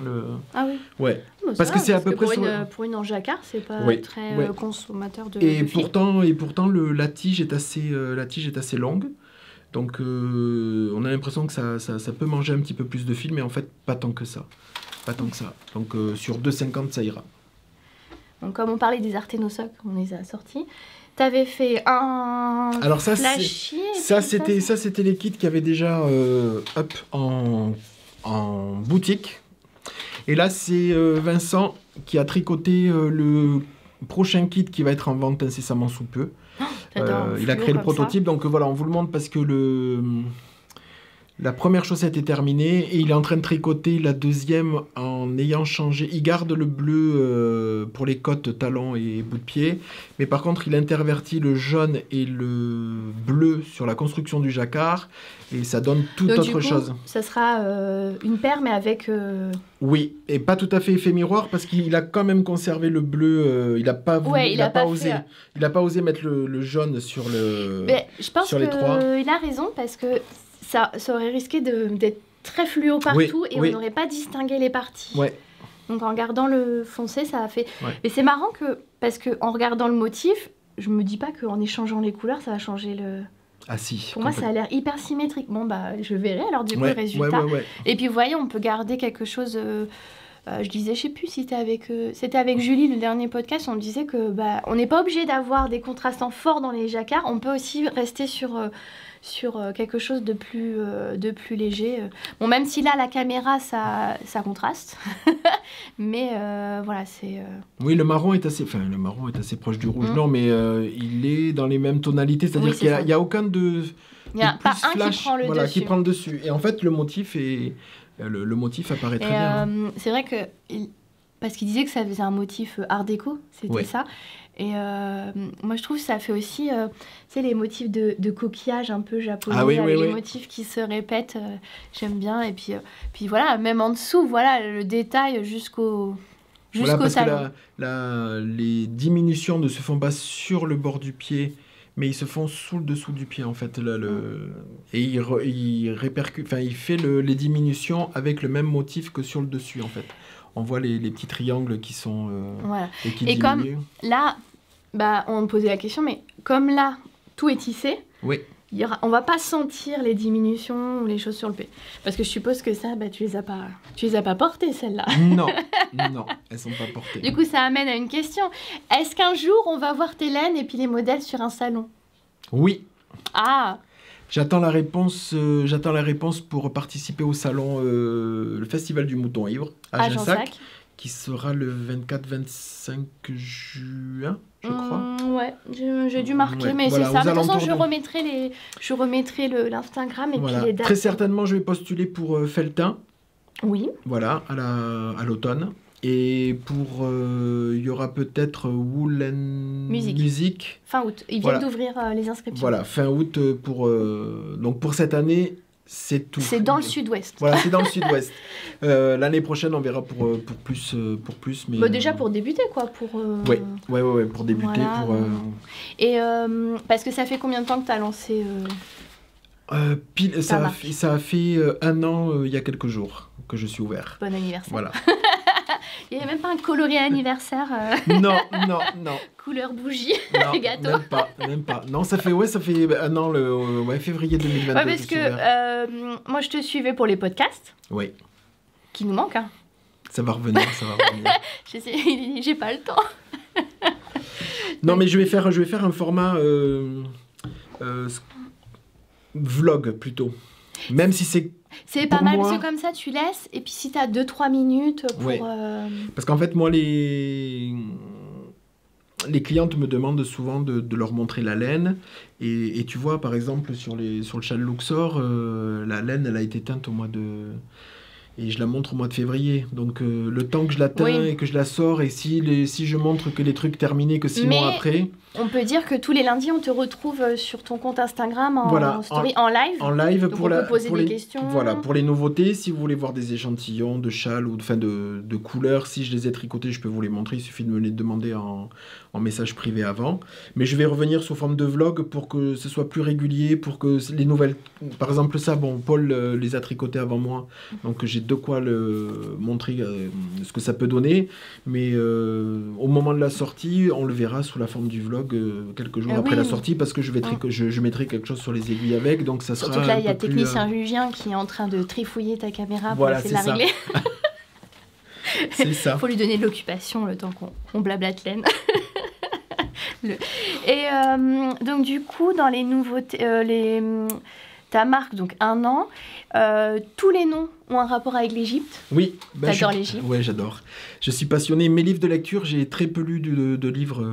Ah oui. Ouais. Parce que c'est à peu près... Pour une en jacquard, c'est pas très consommateur de fil. Pourtant la tige est assez longue. Donc on a l'impression que ça peut manger un petit peu plus de fil, mais en fait pas tant que ça. Donc sur 2,50 ça ira. Donc comme on parlait des Ardeno Soc, on les a sortis. T'avais fait un flashy. Ça c'était les kits qui avaient déjà en boutique. Et là c'est Vincent qui a tricoté le prochain kit qui va être en vente incessamment sous peu. Il a créé le prototype, donc voilà, on vous le montre parce que la première chaussette est terminée et il est en train de tricoter la deuxième en ayant changé. Il garde le bleu pour les côtes, talons et bout de pied, mais par contre il intervertit le jaune et le bleu sur la construction du jacquard et ça donne tout autre chose. Ça sera une paire mais avec... Oui, et pas tout à fait effet miroir parce qu'il a quand même conservé le bleu. Il n'a pas osé. Il n'a pas osé mettre le jaune sur mais je pense sur les trois. Il a raison parce que ça aurait risqué d'être très fluo partout et on n'aurait pas distingué les parties. Ouais. Donc en regardant le foncé, ça a fait... Ouais. Mais c'est marrant parce qu'en regardant le motif, je me dis pas qu'en échangeant les couleurs, ça va changer le... Ah si. Pour moi, ça a l'air hyper symétrique. Bon, bah, je verrai alors du coup le résultat. Ouais. Et puis, vous voyez, on peut garder quelque chose je disais, je sais plus si c'était avec Julie, le dernier podcast, on disait que on n'est pas obligé d'avoir des contrastants forts dans les jacquards, on peut aussi rester sur quelque chose de plus léger. Bon, même si là, la caméra, ça contraste. Mais voilà, c'est... Oui, le marron est assez proche du rouge. Non, mais il est dans les mêmes tonalités. C'est-à-dire qu'il n'y a aucun de... Il n'y a pas un flash, qui prend le dessus. Et en fait, le motif apparaît très bien. C'est vrai que... Parce qu'il disait que ça faisait un motif art déco, c'était ça. Et moi, je trouve que ça fait aussi, les motifs de coquillages un peu japonais, les motifs qui se répètent, j'aime bien. Et puis voilà, même en dessous, voilà, le détail jusqu'au parce talon. Que les diminutions ne se font pas sur le bord du pied, mais ils se font sous le dessous du pied, en fait. Et il répercute, il fait les diminutions avec le même motif que sur le dessus, en fait. On voit les petits triangles qui sont... et diminuent. Comme là, on me posait la question, mais comme là, tout est tissé, on va pas sentir les diminutions ou les choses sur le pied. Parce que je suppose que ça, tu les as pas portées, celles-là. Non, elles sont pas portées. Du coup, ça amène à une question. Est-ce qu'un jour, on va voir tes laines et puis les modèles sur un salon ? Oui. Ah. J'attends la réponse pour participer au salon, le Festival du Mouton Ivre à Gensac, qui sera le 24-25 juin, je crois. Ouais, j'ai dû marquer, mais c'est ça. De toute façon, je remettrai l'Instagram et puis les dates. Très certainement, je vais postuler pour Felletin. Oui. Voilà, à l'automne. Et il y aura peut-être Woolen Music. Fin août. Ils viennent d'ouvrir les inscriptions. Voilà, fin août. Donc pour cette année, c'est tout. C'est dans le sud-ouest. Voilà, c'est dans le sud-ouest. L'année prochaine, on verra pour plus. Mais, déjà pour débuter, quoi. Oui, pour débuter. Voilà. Et parce que ça fait combien de temps que tu as lancé ça a fait 1 an, il y a quelques jours, que je suis ouvert. Bon anniversaire. Voilà. Il n'y avait même pas un colorier anniversaire Non. Couleur bougie, gâteau. Même pas. Non, ça fait 1 an, février 2022. Ouais, parce que moi, je te suivais pour les podcasts. Oui. Qui nous manquent, hein. Ça va revenir. J'ai pas le temps. Non, mais je vais faire un format vlog, plutôt. Même si c'est pas mal, moi... parce que comme ça, tu laisses, et puis si tu as 2-3 minutes pour... Parce qu'en fait, moi, les clientes me demandent souvent de leur montrer la laine. Et tu vois, par exemple, sur le châle Luxor, la laine, elle a été teinte au mois de... Et je la montre au mois de février. Donc, le temps que je la teins et que je la sors, et si je montre que les trucs terminés que 6 mois après... On peut dire que tous les lundis, on te retrouve sur ton compte Instagram en story, en live. En live. Donc on peut poser des questions. Voilà, pour les nouveautés, si vous voulez voir des échantillons de châles ou de couleurs, si je les ai tricotés, je peux vous les montrer. Il suffit de me les demander en message privé avant. Mais je vais revenir sous forme de vlog pour que ce soit plus régulier, pour que les nouvelles... Par exemple, ça, Paul les a tricotés avant moi. Donc j'ai de quoi le montrer ce que ça peut donner. Mais au moment de la sortie, on le verra sous la forme du vlog quelques jours après la sortie, parce que je mettrai quelque chose sur les aiguilles avec, donc ça sera... Surtout que là, il y a technicien Julien qui est en train de trifouiller ta caméra pour essayer de la régler. C'est ça. Faut lui donner de l'occupation le temps qu'on blablate laine. Et donc du coup, dans les nouveautés... ta marque, donc 1 an, tous les noms ont un rapport avec l'Égypte. Oui. T'adores l'Égypte. Oui, j'adore. Je suis passionné. Mes livres de lecture, j'ai très peu lu de livres,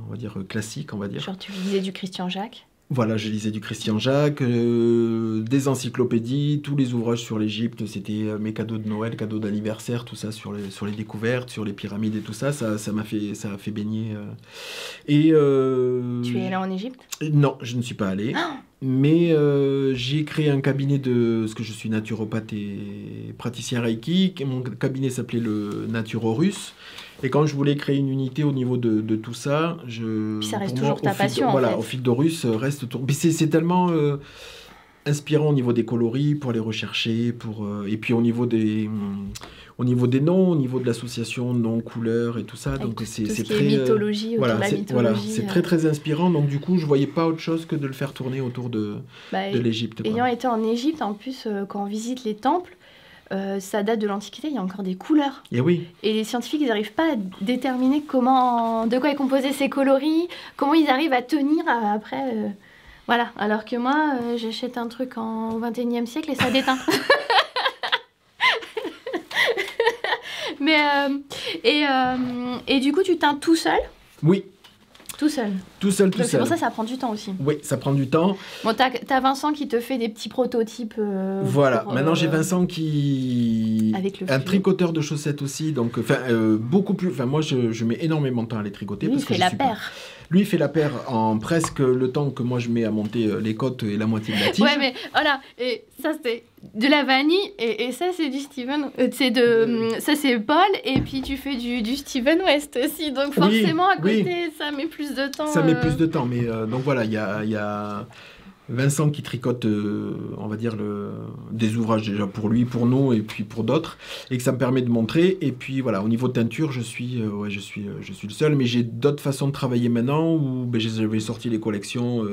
on va dire, classiques, on va dire. Genre, tu lisais du Christian Jacques ? Voilà, je lisais du Christian Jacques, des encyclopédies, tous les ouvrages sur l'Égypte, c'était mes cadeaux de Noël, cadeaux d'anniversaire, tout ça sur les découvertes, sur les pyramides et tout ça, ça a fait baigner. Et tu es allé en Égypte ? Non, je ne suis pas allé. Mais j'ai créé un cabinet parce que je suis naturopathe et praticien Reiki. Mon cabinet s'appelait le Naturorus. Et quand je voulais créer une unité au niveau de tout ça, Puis ça reste toujours ta passion, en fait. Au fil d'Horus reste... Mais c'est tellement inspirant au niveau des coloris, pour les rechercher, et puis au niveau des noms, au niveau de l'association nom, couleur et tout ça. Donc c'est très... mythologie, autour de la mythologie. C'est très très inspirant. Donc du coup, je voyais pas autre chose que de le faire tourner autour de l'Égypte. Ayant été en Égypte, en plus, quand on visite les temples, ça date de l'Antiquité, il y a encore des couleurs. Et oui. Et les scientifiques, ils n'arrivent pas à déterminer de quoi est composé ces coloris, comment ils arrivent à tenir après. Voilà. Alors que moi, j'achète un truc en 21e siècle et ça déteint. Mais, et du coup, tu teins tout seul? Oui. Tout seul. Tout seul. Donc c'est pour ça que ça prend du temps aussi. Oui, ça prend du temps. Bon, t'as Vincent qui te fait des petits prototypes. Voilà, maintenant j'ai Vincent qui... Avec le un tricoteur de chaussettes aussi, donc beaucoup plus... Enfin, moi, je mets énormément de temps à les tricoter. Lui, parce il fait la paire. Lui, il fait la paire en presque le temps que moi je mets à monter les côtes et la moitié de la tige. Ouais, mais voilà, et ça c'est de la vanille, et ça c'est du Steven, ça c'est Paul, et puis tu fais du Steven West aussi, donc forcément à côté ça met plus de temps. Ça met plus de temps, mais donc voilà, il y a Vincent qui tricote, on va dire, des ouvrages déjà pour lui, pour nous et puis pour d'autres, et que ça me permet de montrer. Et puis voilà, au niveau de teinture, je suis le seul, mais j'ai d'autres façons de travailler maintenant où j'avais sorti les collections,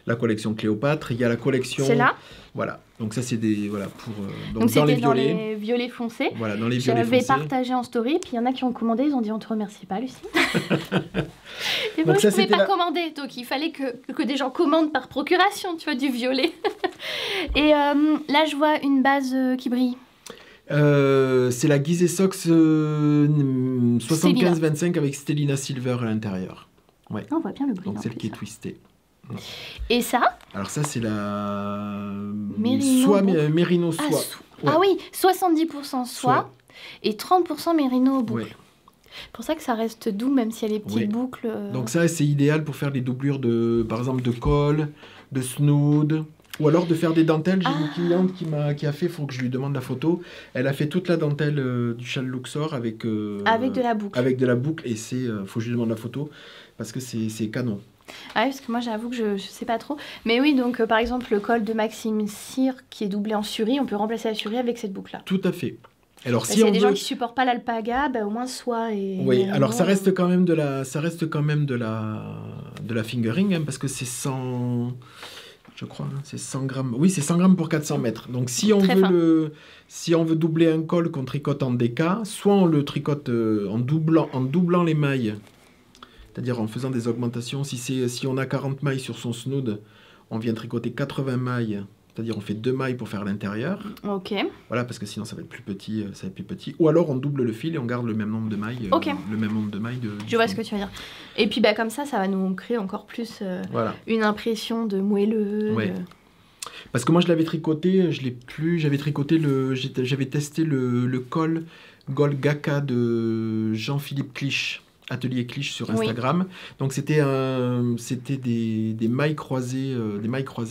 la collection Cléopâtre, il y a la collection... C'est là. Voilà, donc ça c'est des... Voilà, pour, donc c'était dans les violets foncés. Voilà, dans les violets foncés. J'avais partagé en story, puis il y en a qui ont commandé, ils ont dit on te remercie pas, Lucie. Et moi, donc je ne pouvais pas commander, donc il fallait que des gens commandent par procuration, tu vois, du violet. Et là, je vois une base qui brille. C'est la Gizeh Sox 75-25 avec Stellina Silver à l'intérieur. Ouais. On voit bien le brillant. Donc celle qui est twistée. Et ça? Alors ça, c'est la... Mérino soie. Ah oui, 70% soie et 30% mérino au boucle. Ouais. C'est pour ça que ça reste doux, même si elle est petites boucles. Donc ça, c'est idéal pour faire des doublures, par exemple, de col, de snood, ou alors de faire des dentelles. J'ai une cliente qui a fait, il faut que je lui demande la photo, elle a fait toute la dentelle du châle Luxor avec de la boucle. Avec de la boucle, et faut que je lui demande la photo, parce que c'est canon. Ah oui, parce que moi j'avoue que je sais pas trop. Mais oui, donc par exemple le col de Maxime Cyr qui est doublé en suri, on peut remplacer la suri avec cette boucle-là. Tout à fait. Alors si y a des gens qui supportent pas l'alpaga, au moins soie et... Oui, alors ça reste quand même de la fingering, hein, parce que c'est 100... Je crois, hein, c'est 100 grammes. Oui, c'est 100 grammes pour 400 mètres. Donc si on veut doubler un col qu'on tricote en DK, soit on le tricote en doublant les mailles, c'est-à-dire en faisant des augmentations. Si on a 40 mailles sur son snood, on vient tricoter 80 mailles, c'est-à-dire on fait 2 mailles pour faire l'intérieur. Ok. Voilà, parce que sinon ça va être plus petit, Ou alors on double le fil et on garde le même nombre de mailles. Ok. Le même nombre de mailles. Je vois ce que tu veux dire. Et puis comme ça va nous créer encore plus une impression de moelleux. Ouais. Parce que moi je l'avais tricoté, j'avais testé le col Golgaka de Jean-Philippe Clich. Atelier Clich sur Instagram. Oui. Donc c'était des mailles croisées,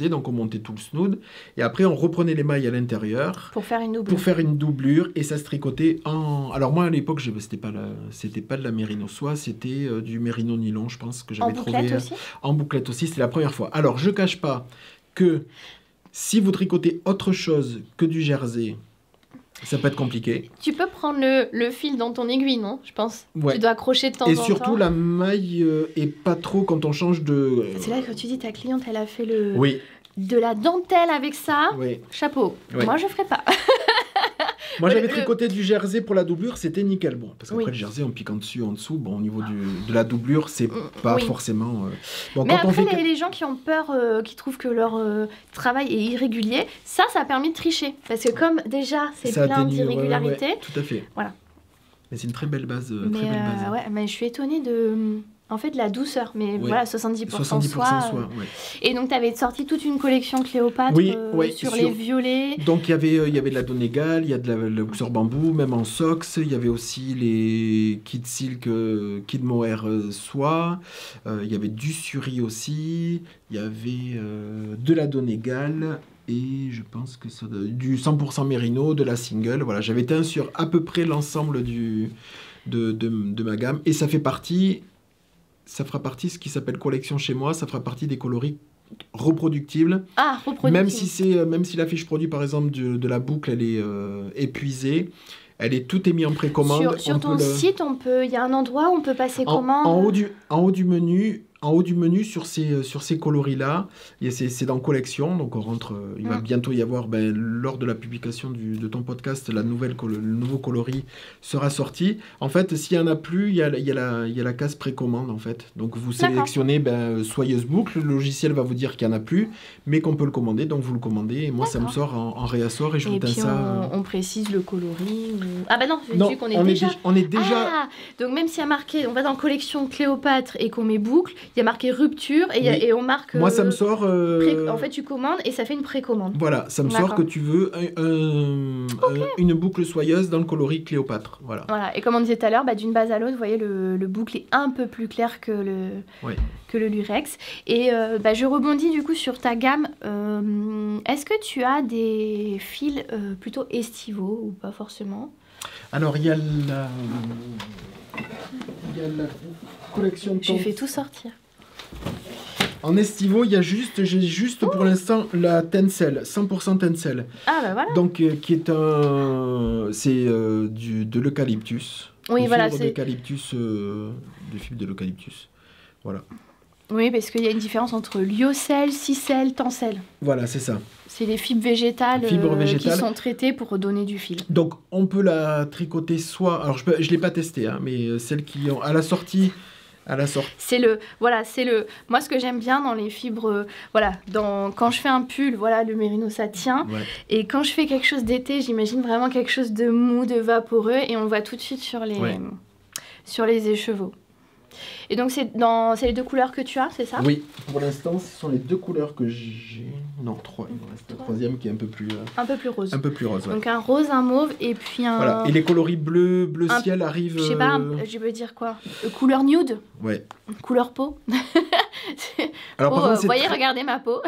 donc on montait tout le snood et après on reprenait les mailles à l'intérieur pour faire une doublure et ça se tricotait alors moi à l'époque c'était pas de la mérino soie, c'était du mérino nylon, je pense que j'avais trouvé en bouclette aussi, c'était la première fois. Alors je cache pas que si vous tricotez autre chose que du jersey, ça peut être compliqué. Tu peux prendre le fil dans ton aiguille, non? Je pense. Ouais. Tu dois accrocher de temps en temps. Et surtout, la maille est pas trop quand on change de... C'est là que tu dis, ta cliente, elle a fait de la dentelle avec ça. Oui. Chapeau. Oui. Moi, je ferais pas. Moi, j'avais tricoté du jersey pour la doublure, c'était nickel. Bon, parce qu'après, le jersey, on pique en dessus, en dessous. Bon, au niveau de la doublure, c'est pas forcément... Bon, mais quand après, les gens qui ont peur, qui trouvent que leur travail est irrégulier, ça a permis de tricher. Parce que comme déjà, c'est plein d'irrégularités... Ouais, tout à fait. Voilà. Mais c'est une très belle base. Ouais, mais je suis étonnée de la douceur, mais voilà, 70% soie. Et donc, tu avais sorti toute une collection Cléopâtre sur les violets. Donc, il y avait de la Donegal, il y a de la Luxor bambou, même en sox. Il y avait aussi les Kid Silk, Kid Mohair soie. Il y avait du suri aussi. Il y avait de la Donegal. Et je pense que ça du 100% mérino, de la single. Voilà, j'avais teint sur à peu près l'ensemble de ma gamme. Et ça fera partie, ce qui s'appelle collection chez moi, ça fera partie des coloris reproductibles. Ah, reproductibles. Même si la fiche produit, par exemple, de la boucle, elle est épuisée, tout est mis en précommande. Sur ton site, il y a un endroit où on peut passer commande. En haut du menu, en haut du menu, sur ces coloris-là, c'est dans collection, donc on rentre, il va bientôt y avoir, lors de la publication de ton podcast, le nouveau coloris sera sorti. En fait, s'il n'y en a plus, il y a la case précommande, en fait. Donc vous sélectionnez Soyeuse Boucle, le logiciel va vous dire qu'il n'y en a plus, mais qu'on peut le commander, donc vous le commandez, et moi ça me sort en réassort, et je vous teins ça. On précise le coloris Ah bah non, vu qu'on est déjà... On est déjà... Ah, donc même s'il y a marqué, on va dans collection Cléopâtre et qu'on met boucle, il y a marqué rupture et on marque... Moi ça me sort... En fait tu commandes et ça fait une précommande. Voilà, ça me sort que tu veux une boucle soyeuse dans le coloris Cléopâtre. Voilà. Et comme on disait tout à l'heure, d'une base à l'autre, vous voyez, le boucle est un peu plus clair que le Lurex. Et je rebondis du coup sur ta gamme. Est-ce que tu as des fils plutôt estivaux ou pas forcément ? Alors, il y a la collection de... J'ai fait tout sortir. En estivaux, j'ai juste pour l'instant la Tencel, 100% Tencel. Ah bah voilà. Donc, qui est de l'eucalyptus. Oui, voilà. Des fibres de l'eucalyptus. Voilà. Oui, parce qu'il y a une différence entre lyocell, cicelle, tencel. Voilà, c'est ça. C'est les fibres végétales, qui sont traitées pour donner du fil. Donc, on peut la tricoter soit... Alors, je ne l'ai pas testé, mais celles qui ont... À la sortie... Moi, ce que j'aime bien dans les fibres... quand je fais un pull, le mérino, ça tient. Ouais. Et quand je fais quelque chose d'été, j'imagine vraiment quelque chose de mou, de vaporeux. Et on le voit tout de suite sur les écheveaux. Et donc, c'est les deux couleurs que tu as, c'est ça ? Oui, pour l'instant, ce sont les deux couleurs que j'ai. Non, trois. Il me reste la troisième qui est un peu plus rose. Un peu plus rose, ouais. Donc, un rose, un mauve et puis un... Voilà, et les coloris bleu ciel arrivent... Je sais pas, je veux dire quoi ? Couleur nude ? Ouais. Couleur peau ? Alors, par contre, vous voyez, regardez ma peau.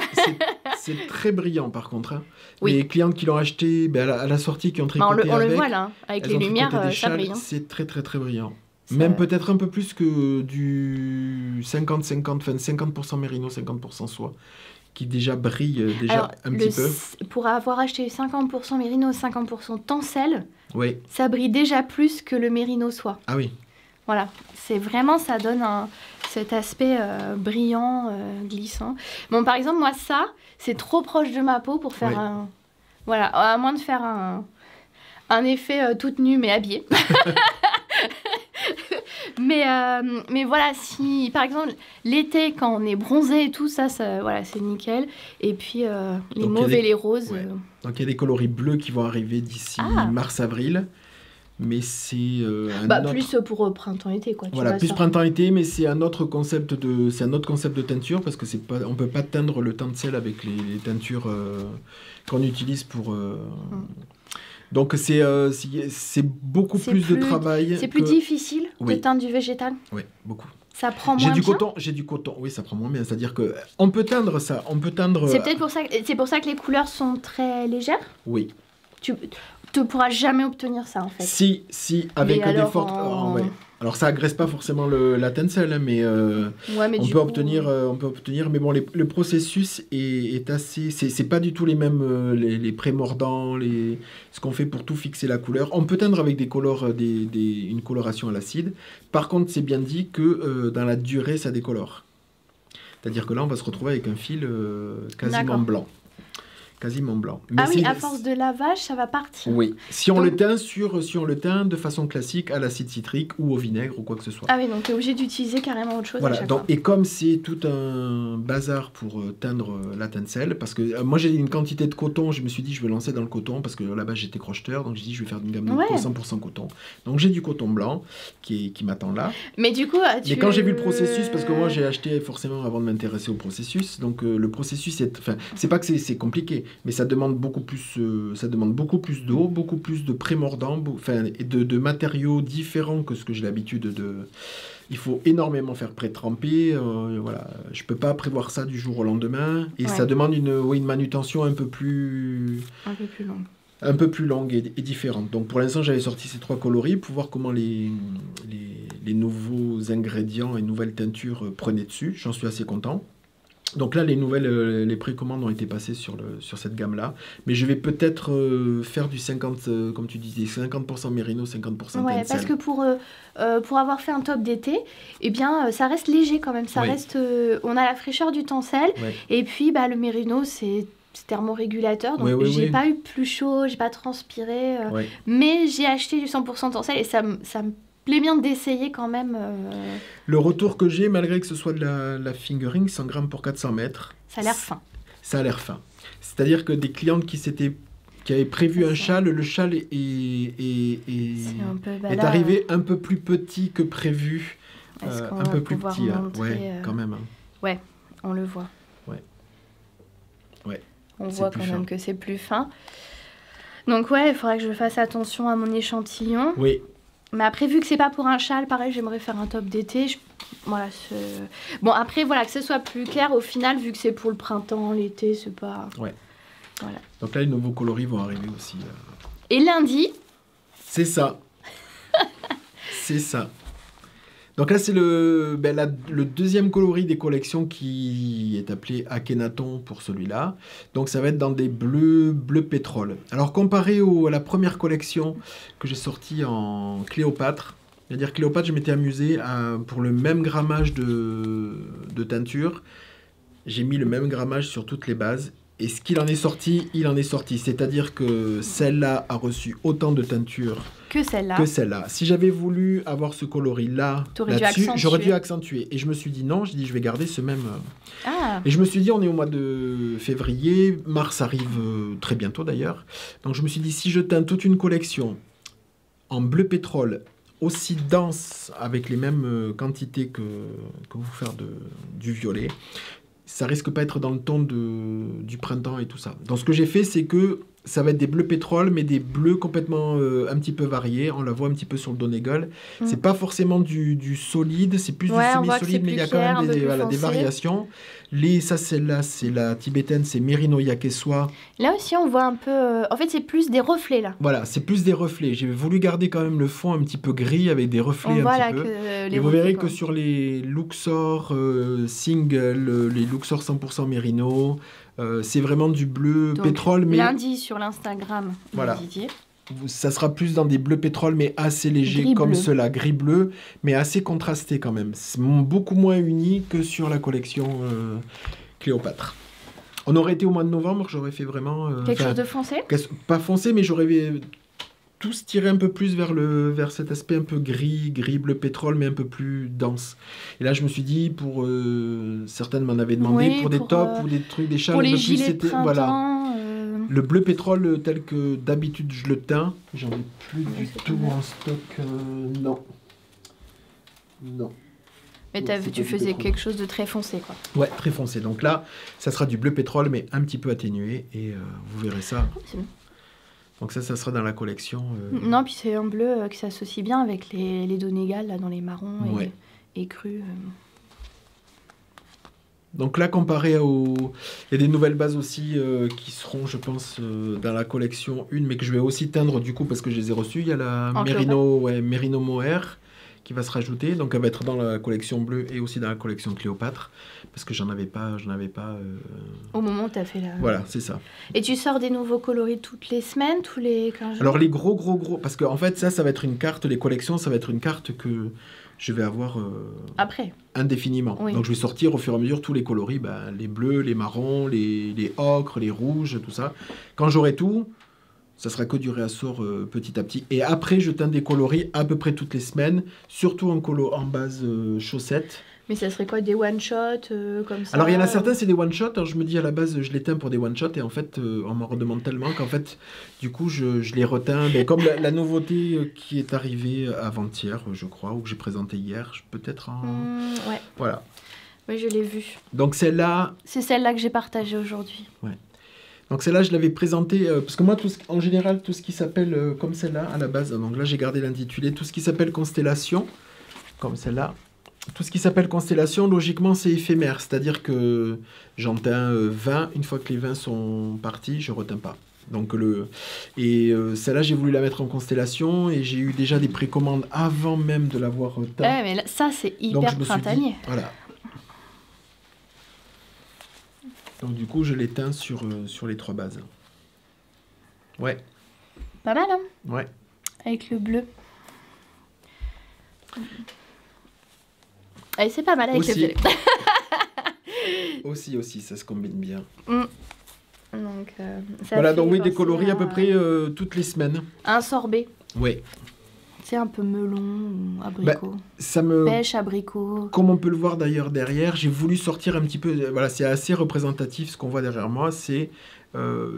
C'est très brillant, par contre. Hein. Oui. Les clientes qui l'ont acheté à la sortie, qui ont tricoté on le voit, là. Avec les lumières, ça brille. Hein. C'est très, très, très brillant. Même peut-être un peu plus que du 50% mérino, 50% soie, qui déjà brille un petit peu. Pour avoir acheté 50% mérino, 50% tencel, ça brille déjà plus que le mérino soie. Ah oui. Voilà, c'est vraiment, ça donne cet aspect brillant, glissant. Bon, par exemple, moi, ça, c'est trop proche de ma peau pour faire un... Voilà, à moins de faire un effet toute nue, mais habillée. Mais voilà, si par exemple l'été quand on est bronzé et tout ça c'est nickel. Et puis les mauves et les roses. Donc il y a des coloris bleus qui vont arriver d'ici mars-avril. Mais c'est plus pour printemps-été quoi. Plus printemps-été, mais c'est un autre concept de teinture parce que on peut pas teindre le tencel avec les teintures qu'on utilise pour. Donc c'est beaucoup plus de travail. C'est plus difficile de teindre du végétal. Oui, beaucoup. Ça prend moins bien. J'ai du coton. Oui, ça prend moins bien. C'est-à-dire que on peut teindre ça. C'est peut-être pour ça que les couleurs sont très légères. Oui. Tu ne pourras jamais obtenir ça en fait. Si avec des fortes. Alors ça agresse pas forcément la tencel, mais on peut obtenir. Mais bon, le processus est assez. C'est pas du tout les mêmes les prémordants, ce qu'on fait pour tout fixer la couleur. On peut teindre avec une coloration à l'acide. Par contre, c'est bien dit que dans la durée, ça décolore. C'est-à-dire que là, on va se retrouver avec un fil quasiment blanc. Quasiment blanc. Mais à force de lavage, ça va partir. Oui. Si on le teint de façon classique à l'acide citrique ou au vinaigre ou quoi que ce soit. Ah oui, donc tu es obligé d'utiliser carrément autre chose à chaque fois. Et comme c'est tout un bazar pour teindre la tencel, parce que moi j'ai une quantité de coton, je me suis dit je vais lancer dans le coton parce que là-bas j'étais crocheteur, donc j'ai dit je vais faire une gamme de 100% coton. Donc j'ai du coton blanc qui m'attend là. Mais du coup, mais quand j'ai vu le processus, parce que moi j'ai acheté forcément avant de m'intéresser au processus, donc le processus c'est pas que c'est compliqué. Mais ça demande beaucoup plus d'eau, beaucoup plus de prémordants, et de matériaux différents que ce que j'ai l'habitude de. Il faut énormément faire pré-tremper. Je peux pas prévoir ça du jour au lendemain, et ça demande une manutention un peu plus longue. Un peu plus longue et différente. Donc pour l'instant, j'avais sorti ces 3 coloris pour voir comment les nouveaux ingrédients et nouvelles teintures prenaient dessus. J'en suis assez content. Donc là, les précommandes ont été passées sur cette gamme-là. Mais je vais peut-être faire du 50, comme tu disais, 50% Merino, 50% Tencel. Ouais, parce que pour avoir fait un top d'été, eh bien, ça reste léger quand même. Ça reste, on a la fraîcheur du Tencel. Ouais. Et puis, le Merino, c'est thermorégulateur. Donc, j'ai pas eu plus chaud, j'ai pas transpiré. Mais j'ai acheté du 100% Tencel et ça me plaît bien d'essayer quand même. Le retour que j'ai, malgré que ce soit de la fingering, 100 grammes pour 400 mètres. Ça a l'air fin. Ça a l'air fin. C'est-à-dire que des clientes qui avaient prévu un châle, le châle est arrivé un peu plus petit que prévu. Un peu plus petit. Quand même. Ouais, on le voit. Ouais. On voit quand même que c'est plus fin. Donc il faudrait que je fasse attention à mon échantillon. Oui. Mais après, vu que c'est pas pour un châle, pareil, j'aimerais faire un top d'été. Bon, après, que ce soit plus clair, au final, vu que c'est pour le printemps, l'été, c'est pas... Ouais. Voilà. Donc là, les nouveaux coloris vont arriver aussi. Et lundi... C'est ça. C'est ça. Donc là, c'est le deuxième coloris des collections qui est appelé Akhenaton pour celui-là. Donc ça va être dans des bleu pétrole. Alors comparé à la première collection que j'ai sortie en Cléopâtre, c'est-à-dire Cléopâtre, je m'étais amusé pour le même grammage de teinture. J'ai mis le même grammage sur toutes les bases. Et ce qu'il en est sorti, il en est sorti. C'est-à-dire que celle-là a reçu autant de teinture que celle-là. Si j'avais voulu avoir ce coloris-là, là-dessus, j'aurais dû accentuer. Et je me suis dit non, je vais garder ce même... Et je me suis dit, on est au mois de février, mars arrive très bientôt d'ailleurs. Donc je me suis dit, si je teins toute une collection en bleu pétrole, aussi dense, avec les mêmes quantités que vous faire du violet, ça risque pas être dans le ton du printemps et tout ça. Donc ce que j'ai fait, c'est que ça va être des bleus pétrole, mais des bleus complètement un petit peu variés. On la voit un petit peu sur le Donegal. C'est pas forcément du solide, c'est plus du semi-solide, mais il y a quand même des variations. Celle-là, c'est la tibétaine, c'est Merino Yakeswa. Là aussi, on voit un peu... En fait, c'est plus des reflets, là. Voilà, c'est plus des reflets. J'ai voulu garder quand même le fond un petit peu gris, avec des reflets un petit peu. Et vous verrez que sur les Luxor single, les Luxor 100% Merino... c'est vraiment du bleu pétrole. Mais lundi sur l'Instagram de Didier. Ça sera plus dans des bleus pétrole, mais assez légers comme ceux-là, gris-bleu, mais assez contrastés quand même. C'est beaucoup moins uni que sur la collection Cléopâtre. On aurait été au mois de novembre, j'aurais fait vraiment... quelque chose de foncé ? Pas foncé, mais j'aurais tous tiré un peu plus vers cet aspect un peu gris, bleu pétrole, mais un peu plus dense. Et là, je me suis dit, certaines m'en avaient demandé, pour des tops ou des trucs, des châles un peu plus, c'était le bleu pétrole tel que d'habitude je le teins. J'en ai plus du tout en stock. Non. Mais tu faisais quelque chose de très foncé, quoi. Ouais, très foncé. Donc là, ça sera du bleu pétrole, mais un petit peu atténué. Et vous verrez ça. C'est bon. Donc ça sera dans la collection. Non, puis c'est un bleu qui s'associe bien avec les Donegal, là, dans les marrons et crus. Donc là, comparé il y a des nouvelles bases aussi qui seront, je pense, dans la collection 1, mais que je vais aussi teindre du coup parce que je les ai reçues. Il y a la Merino Mohair qui va se rajouter, donc elle va être dans la collection bleue et aussi dans la collection Cléopâtre, parce que j'en avais pas. Au moment où tu as fait la... Voilà, c'est ça. Et tu sors des nouveaux coloris toutes les semaines, tous les 15 jours ? Alors les gros, parce qu'en fait ça va être une carte, les collections, ça va être une carte que je vais avoir après indéfiniment. Oui. Donc je vais sortir au fur et à mesure tous les coloris, les bleus, les marrons, les ocres, les rouges, tout ça. Quand j'aurai tout, ça sera que du réassort petit à petit. Et après, je teins des coloris à peu près toutes les semaines, surtout en base chaussettes. Mais ça serait quoi, des one-shot comme ça ? Alors, il y en a certains, c'est des one-shot. Alors, je me dis, à la base, je les teins pour des one-shot. Et en fait, on m'en redemande tellement qu'en fait, du coup, je les reteins. Mais comme la nouveauté qui est arrivée avant-hier, je crois, ou que j'ai présenté hier, peut-être en... ouais. Voilà. Oui, je l'ai vue. Donc, celle-là... C'est celle-là que j'ai partagée aujourd'hui. Ouais. Donc celle-là, je l'avais présentée, parce que moi, en général, tout ce qui s'appelle, comme celle-là, à la base, donc là, j'ai gardé l'intitulé, tout ce qui s'appelle Constellation, comme celle-là, tout ce qui s'appelle Constellation, logiquement, c'est éphémère, c'est-à-dire que j'en teins 20, une fois que les 20 sont partis, je ne reteins pas. Donc celle-là, j'ai voulu la mettre en Constellation, et j'ai eu déjà des précommandes avant même de l'avoir teint. Mais là, ça, c'est hyper printanier. Voilà. Donc du coup, je l'ai teint sur les 3 bases. Ouais. Pas mal, hein? Ouais. Avec le bleu. Et c'est pas mal avec aussi. le violet. aussi, ça se combine bien. Donc, ça voilà, fait donc oui, des penser coloris à peu près toutes les semaines. Un sorbet. Oui. C'est un peu melon ou abricot. Ça me... Pêche, abricot. Comme on peut le voir d'ailleurs derrière, j'ai voulu sortir un petit peu... Voilà, c'est assez représentatif ce qu'on voit derrière moi. C'est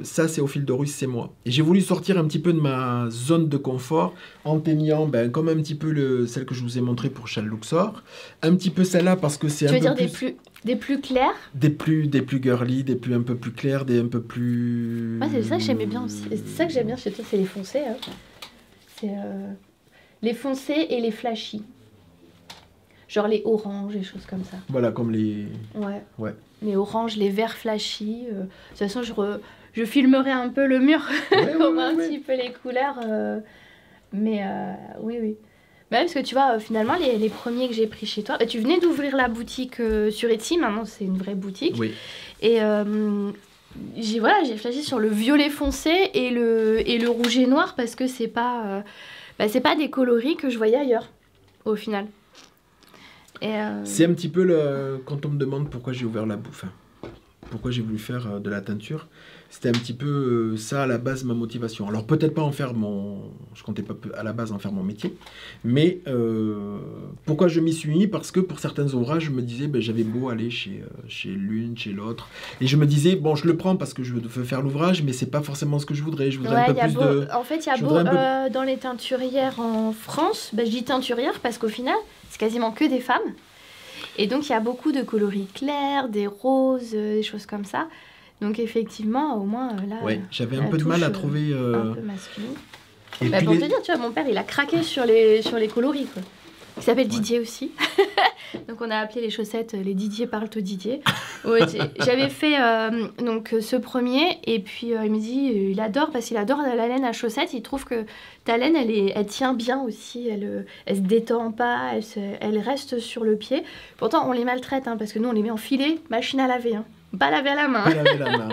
ça, c'est au fil de Russe, c'est moi. Et j'ai voulu sortir un petit peu de ma zone de confort en teignant comme un petit peu celle que je vous ai montrée pour Châle Luxor. Un petit peu celle-là parce que c'est un peu Tu veux plus... dire des plus clairs? Des plus girly, un peu plus clairs, des un peu plus... Ouais, c'est ça que j'aimais bien aussi. C'est ça que j'aime bien chez toi, c'est les foncés. Hein. C'est les foncés et les flashy. Genre les oranges, les choses comme ça. Voilà, comme les... Ouais. Les oranges, les verts flashy. De toute façon, je filmerai un peu le mur pour voir un petit peu les couleurs. Mais oui. Bah, parce que tu vois, finalement, les premiers que j'ai pris chez toi... tu venais d'ouvrir la boutique sur Etsy, maintenant c'est une vraie boutique. Oui. Et j'ai flashé sur le violet foncé et le rouge et noir parce que c'est pas des coloris que je voyais ailleurs, au final. C'est un petit peu quand on me demande pourquoi j'ai ouvert la bouffe, pourquoi j'ai voulu faire de la teinture, c'était un petit peu ça à la base ma motivation. Alors peut-être pas je comptais pas à la base en faire mon métier, mais pourquoi je m'y suis mis, parce que pour certains ouvrages je me disais j'avais beau aller chez l'une, chez l'autre, et je me disais je le prends parce que je veux faire l'ouvrage, mais c'est pas forcément ce que je voudrais un peu plus de... En fait il y a dans les teinturières en France, je dis teinturières parce qu'au final c'est quasiment que des femmes. Et donc, il y a beaucoup de coloris clairs, des roses, des choses comme ça. Donc, effectivement, au moins, là... Ouais, j'avais un peu de mal à trouver... Un peu masculin. Et pour te dire, tu vois, mon père, il a craqué sur les coloris, quoi. Il s'appelle Didier aussi. Donc, on a appelé les chaussettes les Didier parlent au Didier. Ouais, j'avais fait ce premier, et puis il me dit, il adore, parce qu'il adore la laine à chaussettes. Il trouve que ta laine, elle tient bien aussi, elle se détend pas, elle reste sur le pied. Pourtant, on les maltraite, parce que nous, on les met en filet, machine à laver. Pas laver à la main. Pas laver la main.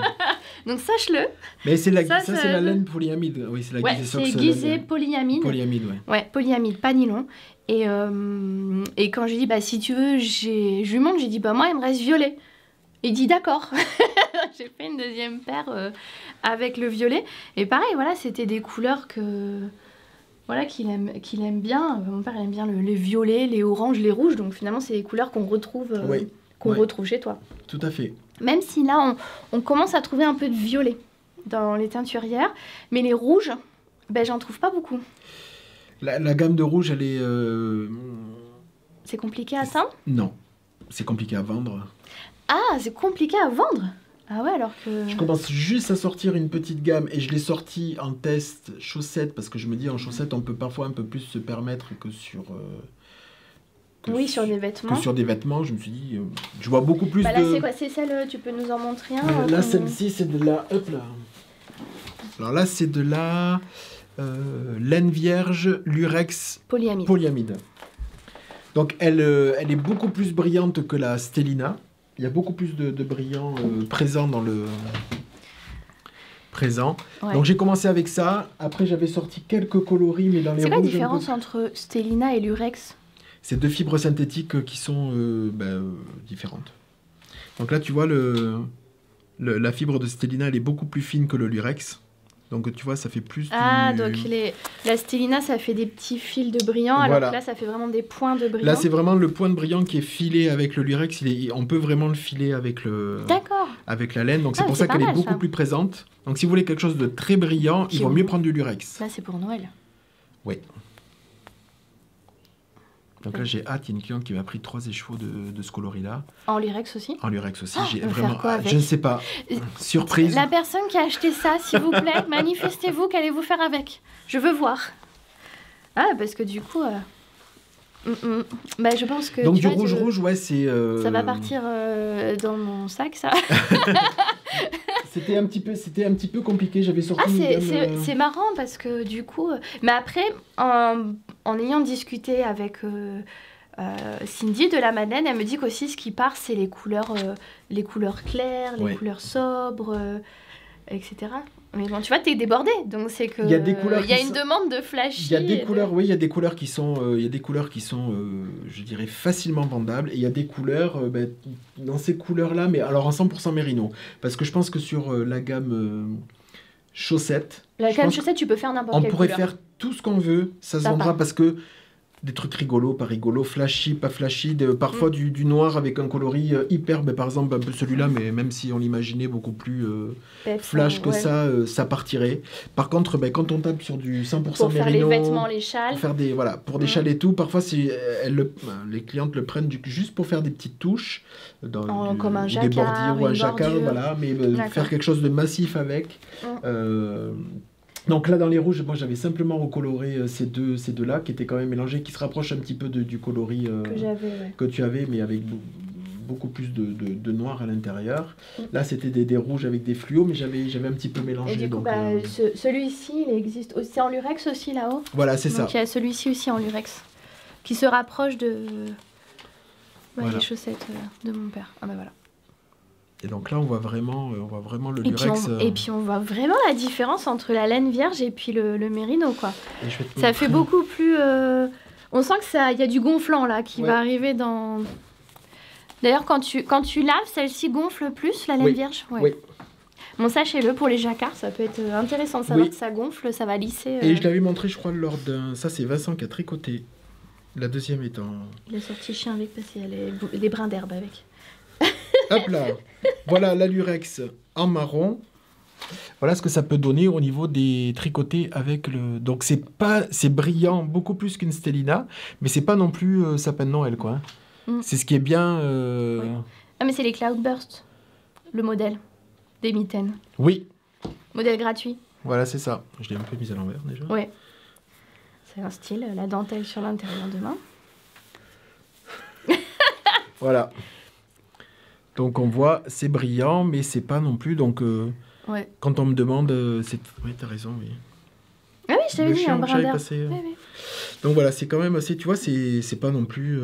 Donc sache-le. Mais c'est c'est la laine polyamide. Oui, c'est la c'est guisé polyamide. Polyamide, ouais. Ouais, polyamide, pas nylon. Et quand je lui dis, si tu veux, je lui montre, j'ai dit, moi, il me reste violet. Il dit, d'accord. J'ai fait une deuxième paire avec le violet. Et pareil, voilà, c'était des couleurs qu'il aime bien. Mon père aime bien les violets, les oranges, les rouges. Donc finalement, c'est des couleurs qu'on retrouve, retrouve chez toi. Tout à fait. Même si là, on commence à trouver un peu de violet dans les teinturières. Mais les rouges, j'en trouve pas beaucoup. La gamme de rouge, elle est... C'est compliqué à teindre ? Non, c'est compliqué à vendre. Ah, c'est compliqué à vendre ? Ah ouais, alors que... Je commence juste à sortir une petite gamme, et je l'ai sortie en test chaussettes, parce que je me dis, en chaussettes, on peut parfois un peu plus se permettre que sur... sur des vêtements. Que sur des vêtements, je me suis dit, je vois beaucoup plus là, de... c'est quoi ? C'est celle, tu peux nous en montrer un Là, celle-ci, c'est de la... Hop là. Alors là, c'est de la... laine vierge, lurex, polyamide. Donc elle est beaucoup plus brillante que la Stellina. Il y a beaucoup plus de brillant présent dans le présent. Ouais. Donc j'ai commencé avec ça. Après j'avais sorti quelques coloris, mais dans les rouges. C'est quoi la différence entre Stellina et lurex ? C'est 2 fibres synthétiques qui sont différentes. Donc là tu vois la fibre de Stellina, elle est beaucoup plus fine que le lurex. Donc tu vois, ça fait plus donc la Stellina, ça fait des petits fils de brillant, alors que là, ça fait vraiment des points de brillant. Là, c'est vraiment le point de brillant qui est filé avec le lurex. On peut vraiment le filer avec avec la laine. Donc c'est pour ça qu'elle est beaucoup plus présente. Donc si vous voulez quelque chose de très brillant, il vaut mieux prendre du lurex. Là, c'est pour Noël. Oui. Donc là, j'ai hâte, il y a une cliente qui m'a pris 3 écheveaux de ce coloris-là. En lurex aussi ? En lurex aussi. J'ai vraiment hâte. Je ne sais pas. Surprise. La personne qui a acheté ça, s'il vous plaît, manifestez-vous, qu'allez-vous faire avec ? Je veux voir. Ah, parce que du coup... je pense que... Donc du rouge, ouais, c'est... Ça va partir dans mon sac, ça. C'était un petit peu compliqué, j'avais sorti... c'est marrant parce que du coup... Mais après, en ayant discuté avec Cindy de la Madeleine, elle me dit qu'aussi ce qui part, c'est les couleurs claires, les couleurs sobres, etc. Mais bon, tu vois, t'es débordé, donc c'est que... Il y a des couleurs il y a une demande de flashy. Il y a des couleurs, oui, il y a des couleurs qui sont, je dirais, facilement vendables. Et il y a des couleurs, dans ces couleurs-là, mais alors en 100% mérino. Parce que je pense que sur la gamme chaussettes... La gamme chaussettes, tu peux faire n'importe quelle couleur. On pourrait faire tout ce qu'on veut, ça se vendra parce que... Des trucs rigolos, pas rigolos, flashy, pas flashy, parfois du noir avec un coloris hyper, par exemple un peu celui-là, mais même si on l'imaginait beaucoup plus flash que ça partirait. Par contre, quand on tape sur du 100% pour faire mérino, les vêtements, les châles, pour des châles et tout, parfois les clientes le prennent juste pour faire des petites touches, comme un jacquard, des bordures ou un jacquard, voilà, mais faire quelque chose de massif avec. Donc là, dans les rouges, moi j'avais simplement recoloré ces deux-là, qui étaient quand même mélangés, qui se rapprochent un petit peu du coloris que tu avais, mais avec beaucoup plus de noir à l'intérieur. Là, c'était des rouges avec des fluos, mais j'avais un petit peu mélangé. Et du coup, celui-ci, il existe aussi en lurex aussi là-haut. Voilà, c'est ça. Donc il y a celui-ci aussi en lurex, qui se rapproche de les chaussettes de mon père. Ah bah voilà. Et donc là, on voit vraiment le lurex. Et puis on voit vraiment la différence entre la laine vierge et puis le mérino, quoi. Ça fait beaucoup plus... On sent que il y a du gonflant, là, qui va arriver dans... D'ailleurs, quand tu laves, celle-ci gonfle plus, la laine vierge. Oui. Bon, sachez-le, pour les jacquards, ça peut être intéressant de savoir que ça gonfle, ça va lisser. Et je l'avais montré, je crois, lors d'un... Ça, c'est Vincent qui a tricoté. La deuxième étant... Il a sorti chien avec, parce qu'il y a les brins d'herbe avec. Hop là. Voilà la lurex en marron. Voilà ce que ça peut donner au niveau des tricotés avec le... Donc c'est brillant beaucoup plus qu'une Stellina, mais c'est pas non plus sapin de Noël, quoi. C'est ce qui est bien... Ah, mais c'est les Cloudburst, le modèle des mitaines. Oui. Modèle gratuit. Voilà, c'est ça. Je l'ai un peu mis à l'envers déjà. Ouais. C'est un style, la dentelle sur l'intérieur de main. Voilà. Donc on voit, c'est brillant, mais c'est pas non plus. Donc quand on me demande, c'est... Oui, t'as raison, oui. Ah oui, je t'avais dit un brin d'herbe. Oui. Donc voilà, c'est quand même assez, tu vois, c'est pas non plus...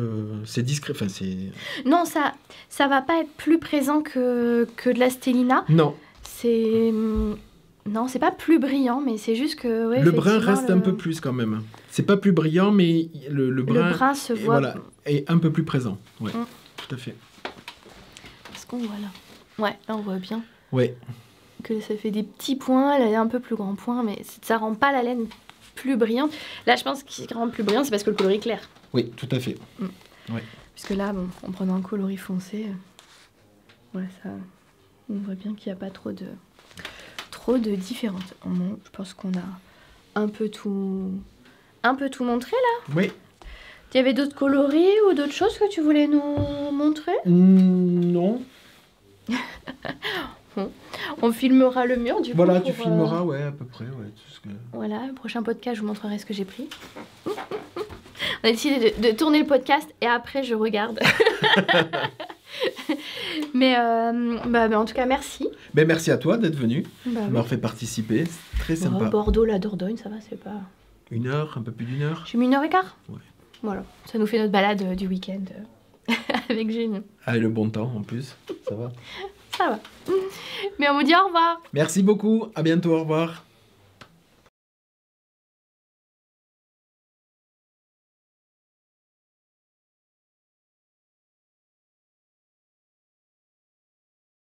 c'est discret, enfin c'est... Non, ça va pas être plus présent que de la Stellina. Non. Non, c'est pas plus brillant, mais c'est juste que... Ouais, le brin reste un peu plus quand même. C'est pas plus brillant, mais le brin se voit... Voilà, est un peu plus présent. Ouais, tout à fait. Est-ce qu'on voit là ? Ouais, là on voit bien. Ouais. Que ça fait des petits points, elle a un peu plus grands points, mais ça rend pas la laine plus brillante. Là, je pense qu'il rend plus brillante, c'est parce que le coloris est clair. Oui, tout à fait. Ouais. Parce que là, bon, en prenant un coloris foncé, ouais, ça, on voit bien qu'il n'y a pas trop de différence. Je pense qu'on a un peu tout montré là. Oui. Il y avait d'autres coloris ou d'autres choses que tu voulais nous montrer ? Non. On filmera le mur du coup. Voilà, tu filmeras, ouais, à peu près. Ouais, tout ce que... Voilà, le prochain podcast, je vous montrerai ce que j'ai pris. On a décidé de tourner le podcast et après je regarde. mais en tout cas, merci. Ben, merci à toi d'être venu, m'avoir oui. fait participer. C'est très sympa. Bordeaux, la Dordogne, ça va, c'est pas... 1 heure, un peu plus d'1 heure. J'ai mis 1h15 ? Ouais. Voilà, ça nous fait notre balade du week-end avec Génie. Ah, et le bon temps en plus, ça va. Ça va. Mais on vous dit au revoir. Merci beaucoup, à bientôt, au revoir.